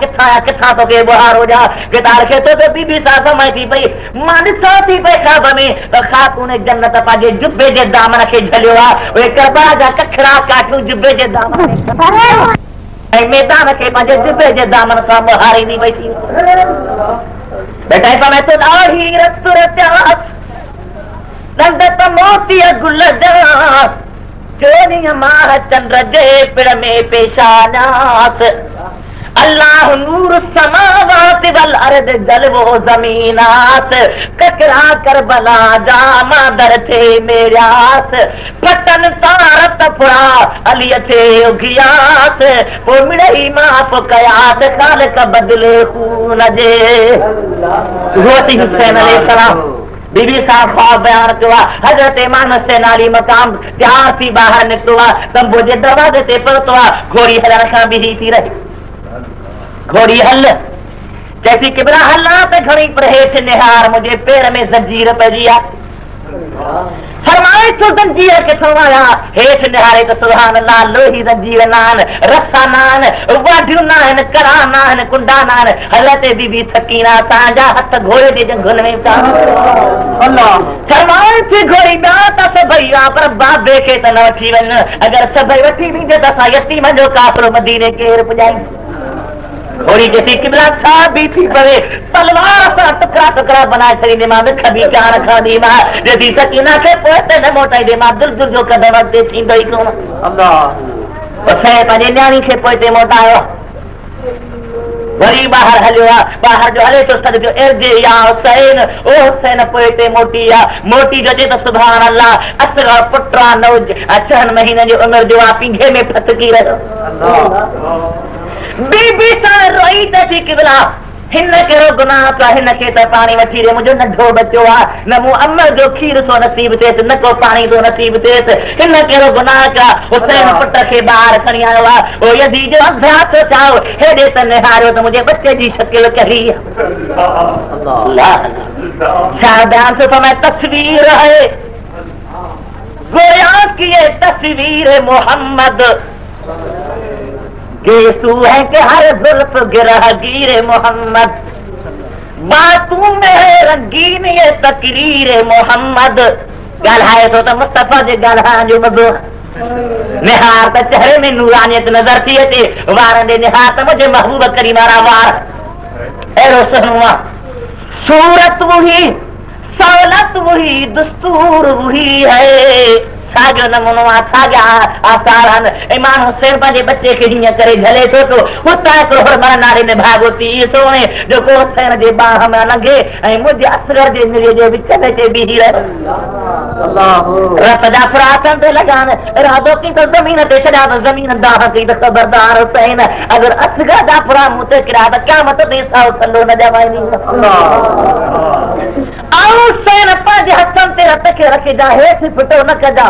किथा तो के बुहार हो जा कितार के तो बीबी सा समय थी भई मां ॾिसां थी पई ख्वाब में तो खातून जन्नत पाजे जुब्बे जे दामन खे झलियो आ वे करबला जा कखड़ा काठू जुब्बे जे दामन ऐं मैदान खे पंहिंजे जुब्बे जे दामन सां बुहारी नी पई थी बेटा समय तो ॾाढी रत रत्यास नंदत मोती गुल जा चोरी माह चंद्र जे पिड़ में पेशानास अल्लाह नूर समावात वल अर्द जलवो जमीनात ककरा करबला जामा दर थे मेरास पटन तारत फुरा अली थे उगियास वो मिड़ई माफ कयात काल का बदले खून जे रोटी हुसैन अलैहिस्सलाम बीबी साहब ख्वाब बयान किया हजरत इमाम हुसैन अली मकाम तैयार थी बाहर निकतो तंबू जे दरवाजे ते पहुतो घोड़ी हलण खां बिही थी रही घोड़ी हल जैसी किबरा हलना ते घणी पर हेठ निहार मुझे पैर में जंजीर पजी आ फरमाए तो जंजीर किथों आया हेठ निहारे तो सुभान अल्लाह लोही जंजीर नान रस्सा नान वाढियूं नान करा नान कुंडा नान हज़रत बीबी सकीना तांजा हथ घोड़े जे जंगल में था अल्लाह फरमाए थी घोड़ी दा त भैया पर बाबे के त न वठी वन अगर सभई वठी विंदे त सा यतीम जो काफिर मदीने केर पुजाई घोड़ी जैसी किबला था बीठी पड़े तलवार पर टुकड़ा टुकड़ा बनाए छड़ी दे मां खबी चार खादी मां जैसी सकीना के पोते न मोटाई दे मां दिल दिल जो कदम दे थींदो ही कोन अल्लाह ओसे पंहिंजे न्याणी खे पोते मोटायो वरी बाहर हलियो बाहर जो हले तो सद जो एरजे या हुसैन ओ हुसैन पोते मोटी मोटी जो जे तो सुभान अल्लाह असरा पुत्रा नौ 6 महीने जो उम्र जो पिंघे में फटकी रहो अल्लाह बीबी सा रोई थी किबला हिन कहिड़ो गुनाह पिया हिन खे त पाणी वठी ॾे मुंहिंजो नंढो बच्चो आहे न मूं अमर जो खीर थो नसीब थिएसि न को पाणी थो नसीब थिएसि हिन कहिड़ो गुनाह कया हुसैन पुट खे ॿाहिरि खणी आयो आहे ओ यज़ीद जो अभ्यास थो चाहो हेॾे त निहारियो त मुंहिंजे बच्चे जी शकिल कहिड़ी छा ध्यान से समय तस्वीर है गोया की ये तस्वीर मोहम्मद गेसू है कि हर जुल्फ गिरहगीर मोहम्मद बातों में है रंगीन ये तकरीर मोहम्मद ॻाल्हाए थो त मुस्तफा जे ॻाल्हाइण जो मज़ो निहार त चेहरे में नूरानियत नज़र थी अचे वारनि ॾे निहार त मुंहिंजे महबूब करीम वारा वार अहिड़ो सुहिणो आहे सूरत वही सौलत वही दस्तूर वही है साॻियो नमूनो आहे, साॻिया आसार आहिनि। इमाम हुसैन पंहिंजे बच्चे खे हीअं करे झले थो तो हुतां हिकिड़ो हरमन नाले में भाॻो थी सोणे जेको हुसैन जे बाह में लंघे ऐं मुंहिंजे असगर जे मिड़े जे विच में ते बीही रहे। रत जा फुरातनि ते लॻान इरादो की त ज़मीन ते छॾिया त ज़मीन दाह कई त ख़बरदार हुसैन अगरि असगर जा फुरा मूं ते किरिया त क़यामत ते साओ थल्लो न ॼमाईंदी। हुसैन पंहिंजे हथनि ते रत खे रखिजा, हेठि फिटो न कजा।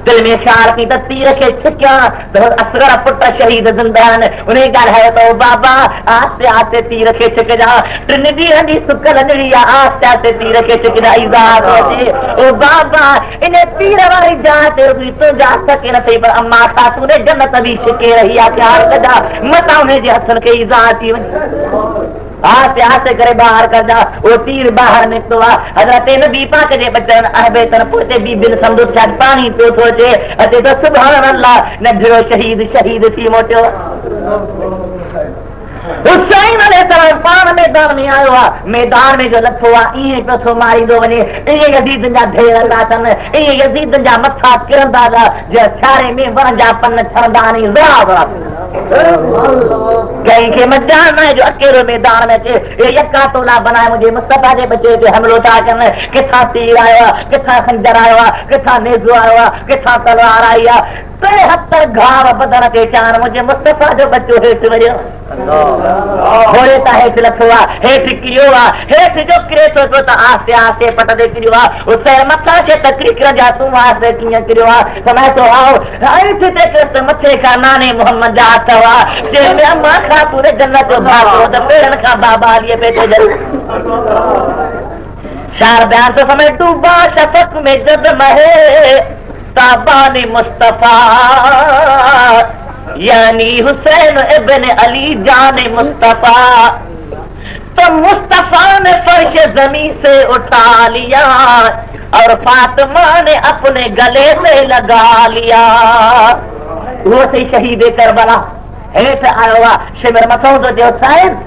दिल में ख्याल की त तीर खे छिकिया त असगर पुट शहीद ज़िंदा आहिनि। उन ॻाल्हायो त बाबा आस्ते आस्ते तीर खे छिकजा, टिनि ॾींहंनि जी सुकल निड़ी आहे, आस्ते आस्ते तीर खे छिकजा। इज़ाद अचे ओ बाबा इन तीर वारी जाइ ते तुंहिंजा सके न थई, पर अम्मा खातून जन्नत बि छिके रही आहे। ख्याल कजा मतां उन जे हथनि खे इज़ा थी वञे। आस्ते आस्ते करे ॿाहिरि कजा, वो तीर ॿाहिरि निकितो आहे। हज़रत नबी पाक जे बचन अहबेतन पोइ बीबिन समुंड छा पाणी पियो थो अचे अचे त सुभान अल्लाह नंढिड़ो शहीद शहीद थी मोटियो। हुसैन अलैहिस्सलाम पाण मैदान में आयो आहे, मैदान में जो लथो आहे ईअं पियो थो मारींदो वञे, ईअं यज़ीद जा ढेर था अचनि, ईअं यज़ीद जा मथा किरंदा था जीअं सियारे में वण जा पन छणंदा आहिनि। कंहिंखे मजाल न आहे जो अकेलो मैदान में अचे यका तोला बनाए मुंहिंजे मुस्तफा जे बचे ते हमिलो था कनि। किथां तीर आयो आहे, किथां खंजर आयो आहे, किथां नेज़ो आयो आहे, किथां तलवार आई आहे। 73 घाव बदन ते चान मुंहिंजे मुस्तफा जो बचो हेठि वञो घोड़े तां हेठि लथो आहे, हेठि किरियो आहे, हेठि जो किरे थो पियो त आस्ते आस्ते पट ते किरियो आहे। हुसैन मथां छे तकरी कर जा तूं आस्ते कीअं किरियो आहे समय तो आओ हेठि ते किरत मथे खां नाने मोहम्मद जा हथ हुआ जंहिंमें अम्मा खां पूरे जन्नत जो भाॻो त पेरनि खां बाबा हलीअ पे थो जल शार बयान तो समय डूबा शफ़क़ में जब महे ताबानी मुस्तफा यानी हुसैन इब्न अली जाने मुस्तफा, तो मुस्तफा ने फर्श जमीन से उठा लिया और फातिमा ने अपने गले से लगा लिया। वो सही शहीद करबला हेठ आयो आहे, शिविर मथो तो जो हुसैन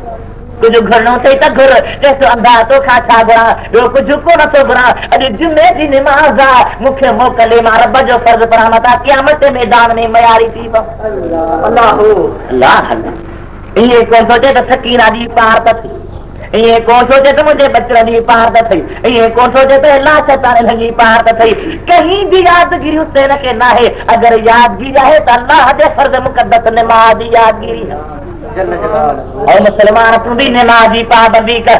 कुछ घुरणो अथई त घुर, जैसो अंधा तो खा छा घुरां, ॿियो कुझु को नथो घुरां। अॼु जुमे जी निमाज़ आहे, मूंखे मोकिले मां रब जो फर्ज़ पढ़ां मथां क़यामत मैदान में मयारी थी पव। अल्लाह अल्लाह ईअं कोन सोचे त सकीना जी पार त थी, ईअं कोन सोचे त मुंहिंजे बचड़नि जी पार त थई, ईअं कोन सोचे त अलाह शैतान जी पार त थई। कहीं भी यादगिरी हुसैन खे न आहे। अगरि यादगिरी आहे त अल्लाह जे फर्ज़ मुक़द्दस नमाज़ जी यादगिरी है। और मुसलमान तू भी नमाज जी पाबंदी कर,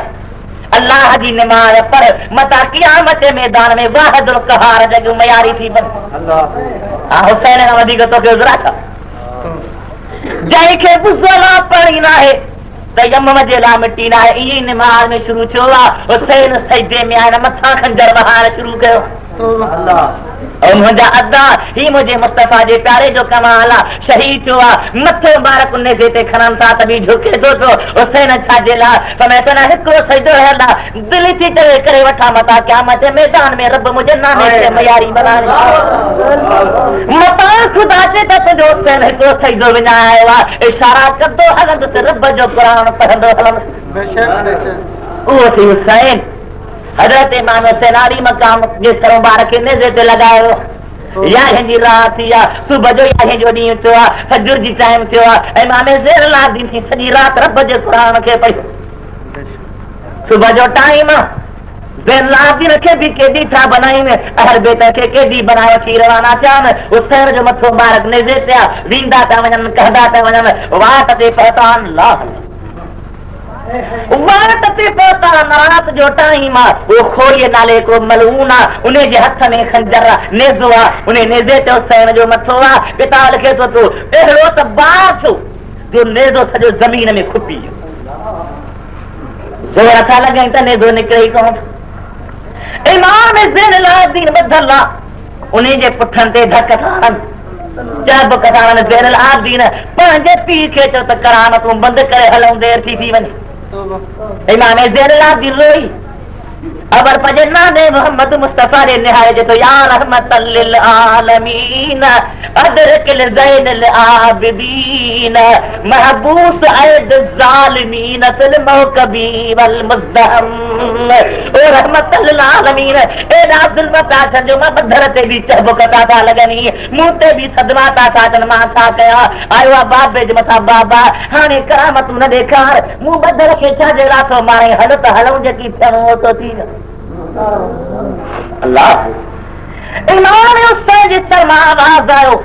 अल्लाह जी नमाज पढ़ मता क़यामत मैदान में वाहिदुल क़हार जग मयारी थी बन। हुसैन खां वधीक तोखे उज़रा छा? जंहिंखे बुज़ला पढ़ी न आहे त यमम जे लाइ मिटी न आहे। इहे नमाज में शुरू थियो आहे। हुसैन सजदे में आहिनि, मथां खंजर वहाइण शुरू कयो। और मुंहिंजा अदा ही मुंहिंजे मुस्तफा जे प्यारे जो कमाल आहे। शहीद थियो आहे, मथो मुबारक उन ते खणनि था त बि झुके थो पियो। हुसैन छाजे लाइ समय त न हिकिड़ो सजदो रहियल आहे, दिलि थी चवे करे वठां मथां क़यामत मैदान में रब मुंहिंजे नाने खे मयारी बनाए मतां ख़ुदा जे त तुंहिंजो हुसैन हिकिड़ो सजदो विञायो आहे। इशारा कंदो हलंदुसि रब जो क़ुरान पढ़ंदो हलंदुसि। उहो थी हुसैन हज़रत इमाम हुसैन आली मक़ाम जे सरो ॿार खे नेज़े ते लॻायो। यारहें जी रात थी आहे, सुबुह जो 11 जो ॾींहुं थियो आहे, फजर जी टाइम थियो आहे। इमाम ज़ैनुल आबिदीन थी सॼी राति रब जे क़ुरान खे पढ़ियो। सुबुह जो टाइम ज़ैनुल आबिदीन खे बि केॾी छा बनाईनि, अहल बैत खे केॾी बनायो थी रवाना थिया आहिनि। हुसैन जो मथो मुबारक नेज़े ते आहे, वेंदा था वञनि, कहंदा था वञनि, वाट ते पहुता अल्लाह वाट ते पहुता। रात जो टाइम आहे, वो खोड़ीअ नाले को मलून आहे, उन जे हथ में खंजर नेज़ो आहे, उन नेज़े ते हुसैन जो मथो आहे। पिता लिखे थो तूं अहिड़ो त बार थियो जो नेज़ो सॼो ज़मीन में खुपी वियो। ज़ोर सां लॻाई त नेज़ो निकिरे ई कोन। इमाम ज़ैनुल आबिदीन ॿधल आहे, उन जे पुठनि ते धक था हणनि, जब कथान ज़ैनुल आबिदीन पंहिंजे पीउ खे चयो त करामत बंदि करे हलूं, देर थी वञे। इमाम ज़ैनुल आबिदीन रोई, अबर पजे नाने मोहम्मद मुस्तफा ने निहायत तो या रहमतल लिल आलमीन अदरकिल ज़ैनल आबिदीन महबूस ऐद ज़ालिमीन फिल मौकबी वल मुज़दहम ओ रहमतल लिल आलमीन ए नाज़िल मता जो मां बदर ते भी चबकता था लगनी मुंह ते भी सदमा था साजन मां था कया आयो बाबे जे मथा बाबा हाने करामत न देखार मुंह बदर के छा जे रातो मारे हल त हलूं जेकी थियणो तो थी अल्लाह इमाम हुसैन जी तरमां आवाज आयो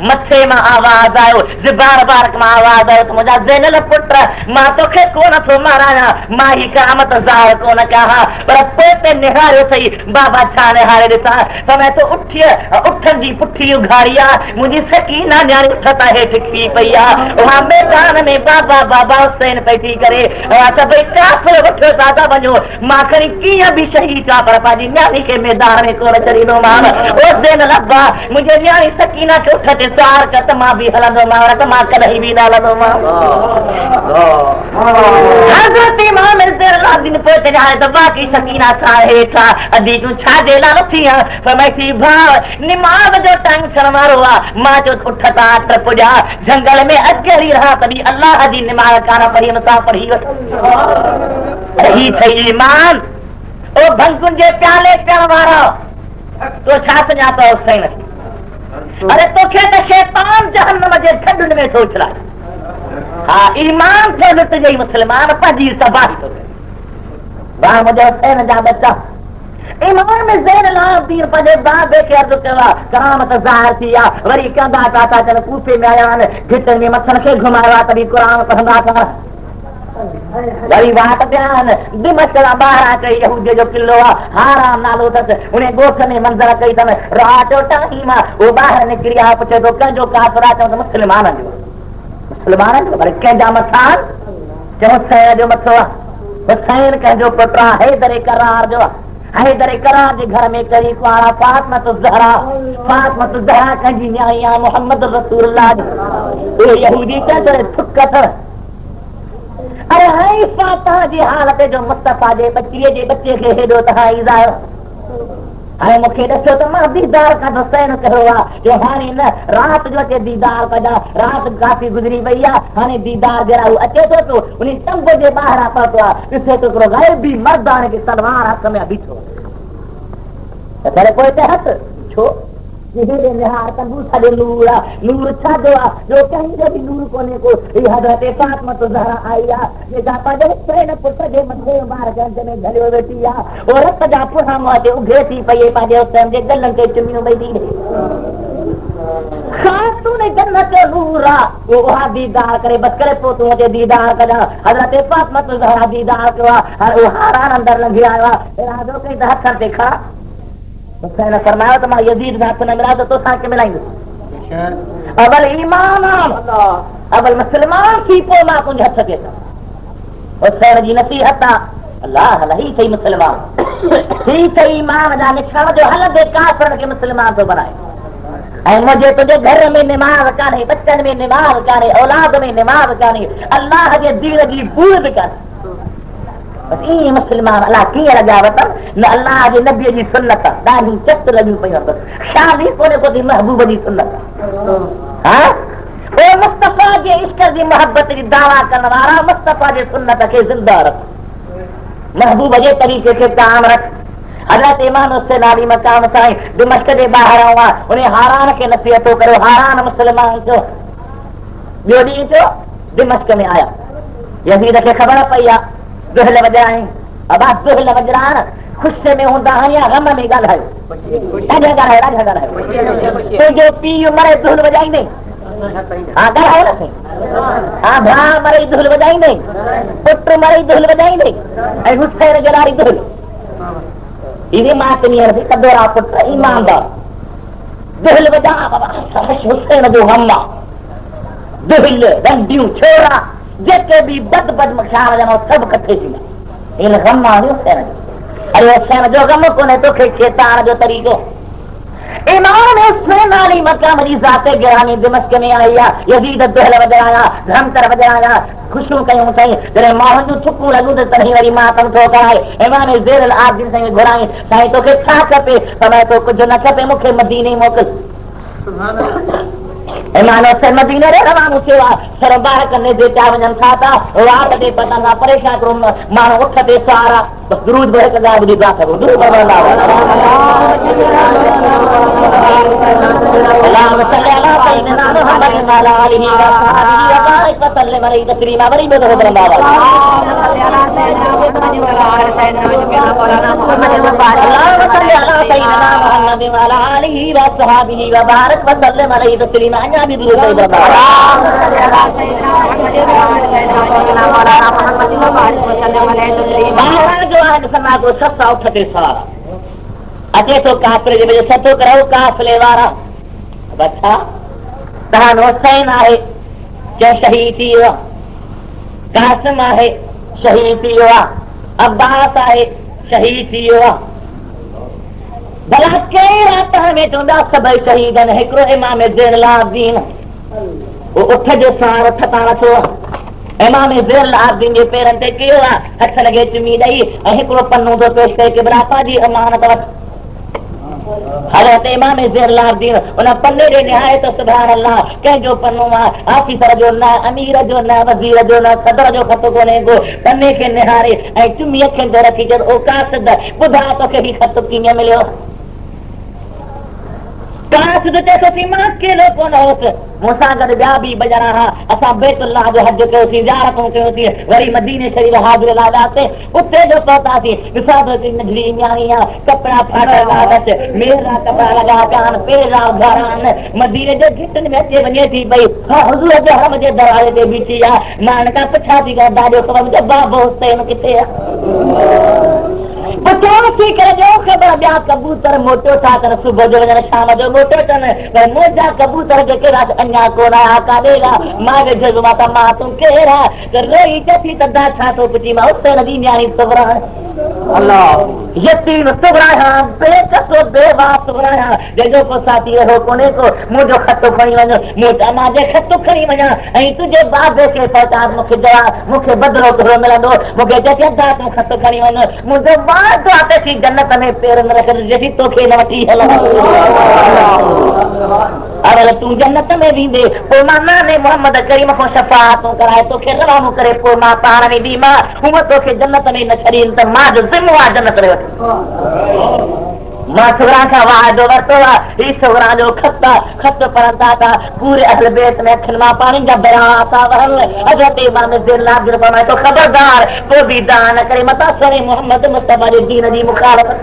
मथे मां आवाज आयो ज़बान बारक मां आवाज आयो तो मुंहिंजा ज़ैनल पुट मां तोखे कोन थो माराया मां ही करामत ज़ाहिर कोन कया पर पोइ निहारियो सही बाबा छा निहारे ॾिसां त मैं तो उठन जी पुठी उघाड़ी आहे मुंहिंजी सकीना न्याणी उठता हेठि थी पई आहे उहा मैदान में बाबा बाबा हुसैन पई थी करे सभई काफ़िर वठो दादा वञो मां खणी कीअं बि शहीद आहे पर पंहिंजी न्याणी खे मैदान में कोन छॾींदोमान ओ ज़ैनल अब्बा मुंहिंजी न्याणी सकीना खे उठ सार का तमा भी हलंदो मां तमा कदई भी ना हलंदो मां हज़रत इमाम ज़ैनुल पोइ जाए त बाक़ी सकीना छा हेठा अदी तूं छा जे लाइ नथी फरमाई भाउ निमाज़ जो टाइम थियण वारो आहे मां जो उठता टप जा जंगल में अजरी रहा तभी अल्लाह जी निमाज़ कान पढ़ी नथा पढ़ी रही थई ईमान ओ भंगुन जे प्याले पियण वारा तो छा सुञातो हुसैन अरे तोखे त शैतान जहन्नम जे ढंढ में थो उछलाए हाँ ईमान थे लुट गई मुसलमान पंहिंजी तबाही तो वाह मुझे हुसैन जा बच्चा ईमान में ज़ैनुल आबिदीन पंहिंजे बाबे खे अर्ज़ु कयो आहे करामत ज़ाहिर थी आहे वरी कंदा था जन कूफे में आया आहिनि घिटनि में मथनि खे घुमायो आहे तॾहिं क़ुरान पढ़ंदा था वरी वाट ते आहिनि दिमश्क खां ॿाहिरां कई यहूदीअ जो किलो आहे हाराम नालो अथसि उन ॻोठ में मंज़र कई अथनि रात जो टाइम आहे उहो ॿाहिरि निकिरी आहे पुछे थो कंहिंजो काफ़िर आहे चऊं त मुस्लमाननि जो वरी कंहिंजा मथां चऊं हुसैन जो मथो आहे हुसैन कंहिंजो पुटु आहे हैदर करार जो आहे हैदर करार जे घर में करी कुआरा फातिमा ज़हरा कंहिंजी न्याणी आहे मुहम्मद रसूलुल्लाह उहे यहूदी चए थुक अथव अरे हाई फातिमा जी हालत जो मुस्तफा जे बच्चे खे हेॾो त हाई ज़ाहिर हाणे मूंखे ॾिसो त मां दीदार खां हुसैन कयो आहे जो हाणे न राति जो अचे दीदार कजां राति काफ़ी गुज़री वई आहे हाणे दीदार जरा हू अचे थो पियो उन टंब जे ॿाहिरां पहुतो आहे ॾिसे थो हिकिड़ो ग़ैबी मर्द हाणे खे तलवार हथ में बीठो त करे पोइ हिते हथ छो हेॾे निहार कंदू सॼो नूर आहे नूर छाजो आहे जो कंहिंजो बि नूर कोन्हे को हीअ हज़रत फातिमा ज़हरा आई आहे जेका पंहिंजे हुसैन पुट जे मथे ॿार गंज में झलियो वेठी आहे ओ रत जा पुठा मुंहं ते उघे थी पई पंहिंजे हुसैन जे गलनि खे चुमियूं ॾेई ॾे ख़ातून जन्नत जो नूर आहे उहा दीदार करे बसि करे पोइ तूं अचे दीदार कजां हज़रत फातिमा ज़हरा दीदार कयो आहे हाणे उहो हारान अंदरि लंघी आयो आहे इरादो कई त हथनि ते खा हुसैन फरमायो त मां यज़ीद सां हथ न मिलायो त तोसां खे मिलाईंदुसि अवल ईमान अवल मुस्लमान थी पोइ मां तुंहिंजे हथ ते हुसैन जी नसीहत आहे अल्लाह ही सही मुस्लमान ही सही ईमान जा निशान जो हलंदे काफ़िरनि खे मुस्लमान थो बनाए ऐं मुंहिंजे तुंहिंजे घर में निमाज़ कान्हे बच्चनि में निमाज़ कान्हे औलाद में निमाज़ कान्हे अल्लाह जे दीन जी बूर बि कान्हे बसि ईअं मुस्लमान अलाह कीअं लॻा वठनि न अल्लाह जे नबीअ जी सुन्नत ॾाढी चट लॻियूं पयूं अथसि शादी कोन्हे को महबूब जी सुन्नत हा ओ मुस्तफा जे इश्क जी मोहबत जी दावा करण वारा मुस्तफा जे सुन्नत खे ज़िंदा रख महबूब जे तरीक़े खे क़ाइम रख हज़रत इमाम हुसैन अली मकाम साईं दिमश्क जे ॿाहिरां हुआ उन हारान खे नसीहतो करियो हारान मुस्लमान थियो ॿियो ॾींहुं थियो दिमश्क में आया यज़ीद खे ख़बर पई आहे दुहल वॼाए अबा दुहल वॼाइण ख़ुशी में हूंदा या ग़म में ॻाल्हायो ॻाल्हायो तुंहिंजो पीउ मरे दुहल वॼाईंदे हा ॻाल्हायो न साईं हा भाउ मरे दुहल वॼाईंदे पुटु मरे दुहल वॼाईंदे ऐं हुसैन जलारी दुहल इहे मातमीअ खे कदोरा पुट ईमानदार दुहल वॼा बाबा हुसैन जो ग़म आहे दुहल रंडियूं छोरा जेके भी बद ख्याल ॼणो सभु कठे थींदा इन ग़म आहे हुसैन जो अरे हुसैन जो ग़म कोन्हे तोखे शैतान जो तरीक़ो इमाम हुसैन अली मकाम जी ज़ात गिरानी दिमश्क में आई आहे यज़ीद दुहल वॼाया धमतर वॼाया खुशियूं कयूं साईं जॾहिं माण्हुनि जूं थुकूं लॻूं त तॾहिं वरी मां कमु थो कराए इमाम ज़ैनुल आबिदीन साईं घुराई साईं तोखे छा खपे समय तो कुझु न खपे मूंखे मदीने मोकिल इमाम हुसैन मदीने रे रवानो थियो आहे सर बाहि कने जे पिया वञनि छा था रात ते पतंग खां परेशान करो माण्हू उठ ते सहारा बस दुरूद बि हिकु ॻाल्हि ॿुधी पिया सघो दुरूद अचे तो काफिर जे सतो करो काफिले वारा अच्छा तहां हुसैन आहे जो शहीद थी वियो कासिम आहे शहीद थी वियो अब्बास आहे शहीद थी वियो भला कई रात में चवंदा सभई शहीद आहिनि हिकिड़ो इमाम ज़ैनुल आबिदीन उठ जो सार थकाण थियो इमाम ज़ैनुल आबिदीन जे पेरनि ते कयो आहे हथ लॻे चुमी ॾेई ऐं हिकिड़ो पन्नो थो पेश कई कि ब्रापा जी अमानत वठ हज़रत इमाम ज़ैनुल आबिदीन उन पन्ने ॾे निहायत सुभान अल्लाह कंहिंजो पन्नो आहे आफिसर जो न अमीर जो न वज़ीर जो न सदर जो ख़त कोन्हे को पन्ने खे निहारे ऐं चुमी अखियुनि ते रखी चयो ओ कासिद ॿुधा तोखे ही ख़त कीअं मिलियो कासिद चए थो मां अकेलो कोन हुउसि मूंसां गॾु ॿिया बि बजरा हुआ असां बैतुल्लाह जो हज कयोसीं ज़ियारतूं कयोसीं वरी मदीने शरीफ़ हाज़िर लाॻासीं उते जो पहुतासीं ॾिसां थो नंढड़ी न्याणी आहे कपिड़ा फाटल आदत मेरा कपिड़ा लॻा पिया आहिनि पेरा घर आहिनि मदीने जे गिटनि में अचे वञे थी पई हा हुज़ूर जे हरम जे दरवाज़े ते बीठी आहे मां हिन खां पुछां थी ॾाढो ख़बर मुंहिंजो बाबो हुसैन किथे आहे ख़बर ॿिया कबूतर मोटो था अथनि सुबुह जो वञनि शाम जो मोटो अथनि पर मुंहिंजा कबूतर जेके अञा कोन आया काॾे मां वेठो मां त मां तूं केरु आहे त रोई चथी त दा छा थो पुछी मां हुसैन जी न्याणी सुबरा यतीम सुबराया बेकसो बेवा सुबराया जंहिंजो को साथी रहो कोन्हे को मुंहिंजो ख़त खणी वञो मूं मां जे ख़त खणी वञा ऐं तुंहिंजे बाबे खे पहुचा मूंखे जवाब मूंखे बदिलो कहिड़ो मिलंदो मूंखे चए अदा तूं ख़त खणी वञ मुंहिंजो वादो आहे त जन्नत में पेर न रखंदुसि जेसी तोखे न वठी हलंदो अगरि तूं जन्नत में वेंदे पोइ मां नाने मोहम्मद करीम खां शफ़ाअतूं कराए तोखे रवानो करे पोइ मां पाण वेंदीमां हूअं तोखे जन्नत में न छॾीनि त मां जो ज़िम्मो आहे जन्नत में मां छोकिरा खां वाइदो वरितो आहे ही छोकिरा जो ख़त पढ़ंदा था पूरे अहल बैत में अखियुनि मां पाणी जा बया था वहनि हज़रत इमाम ज़ैनुल आबिदीन फरमाए तो ख़बरदार को बि दान न करे मता सोने मोहम्मद मुस्तफा जे दीन जी मुखालफत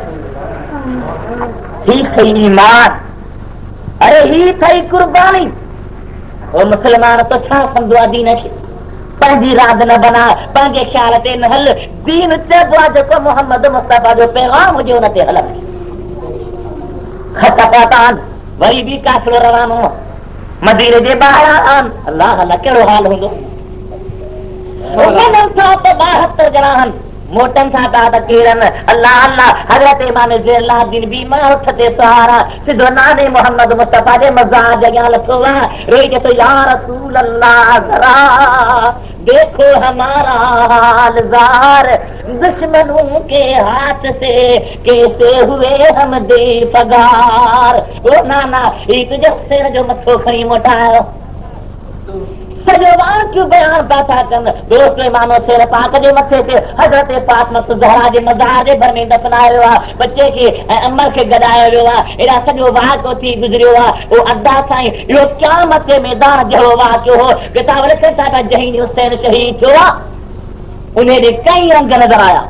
ही थई ईमान अरे ही थई कुर्बानी ओ मुसलमान तो छा समझो आहे दीन खे पंहिंजी राद न बना पंहिंजे ख़्याल ते न हल दीन चइबो आहे जेको मोहम्मद मुस्तफा जो पैगाम हुजे हुन ते हल ख़त पहुता वरी बि काफ़िलो रवानो मदीने जे ॿाहिरां आहिनि अल्लाह अल्लाह कहिड़ो हाल हूंदो 72 ॼणा आहिनि मोटन था त केरन अल्लाह अल्लाह हज़रत इमाम ज़ैनुल आबिदीन भी मां उठ ते सहारा सिधो नाने मोहम्मद मुस्तफा जे मज़ार जॻह लथो आहे रोई चए थो या रसूल अल्लाह ज़रा देखो हमारा हाल ज़ार दुश्मनों के हाथ से कैसे हुए हम बेफगार ओ नाना ही तुझे हुसैन जो मथो खणी मोटायो सॼो वाक़ियो बयान पिया था कनि दोस्त इमाम हुसैन पाक जे मथे ते हज़रत फातिमा ज़हरा जे मज़ार जे भर में दफ़नायो आहे बचे खे ऐं अमर खे गॾायो वियो आहे एॾा सॼो वाक़ियो थी गुज़रियो आहे उहो अदा साईं इहो क़यामत जे मैदान जहिड़ो वाक़ियो हो किताब लिखनि था जंहिं ॾींहुं हुसैन शहीद थियो आहे उन ॾींहुं कई रंग नज़र आया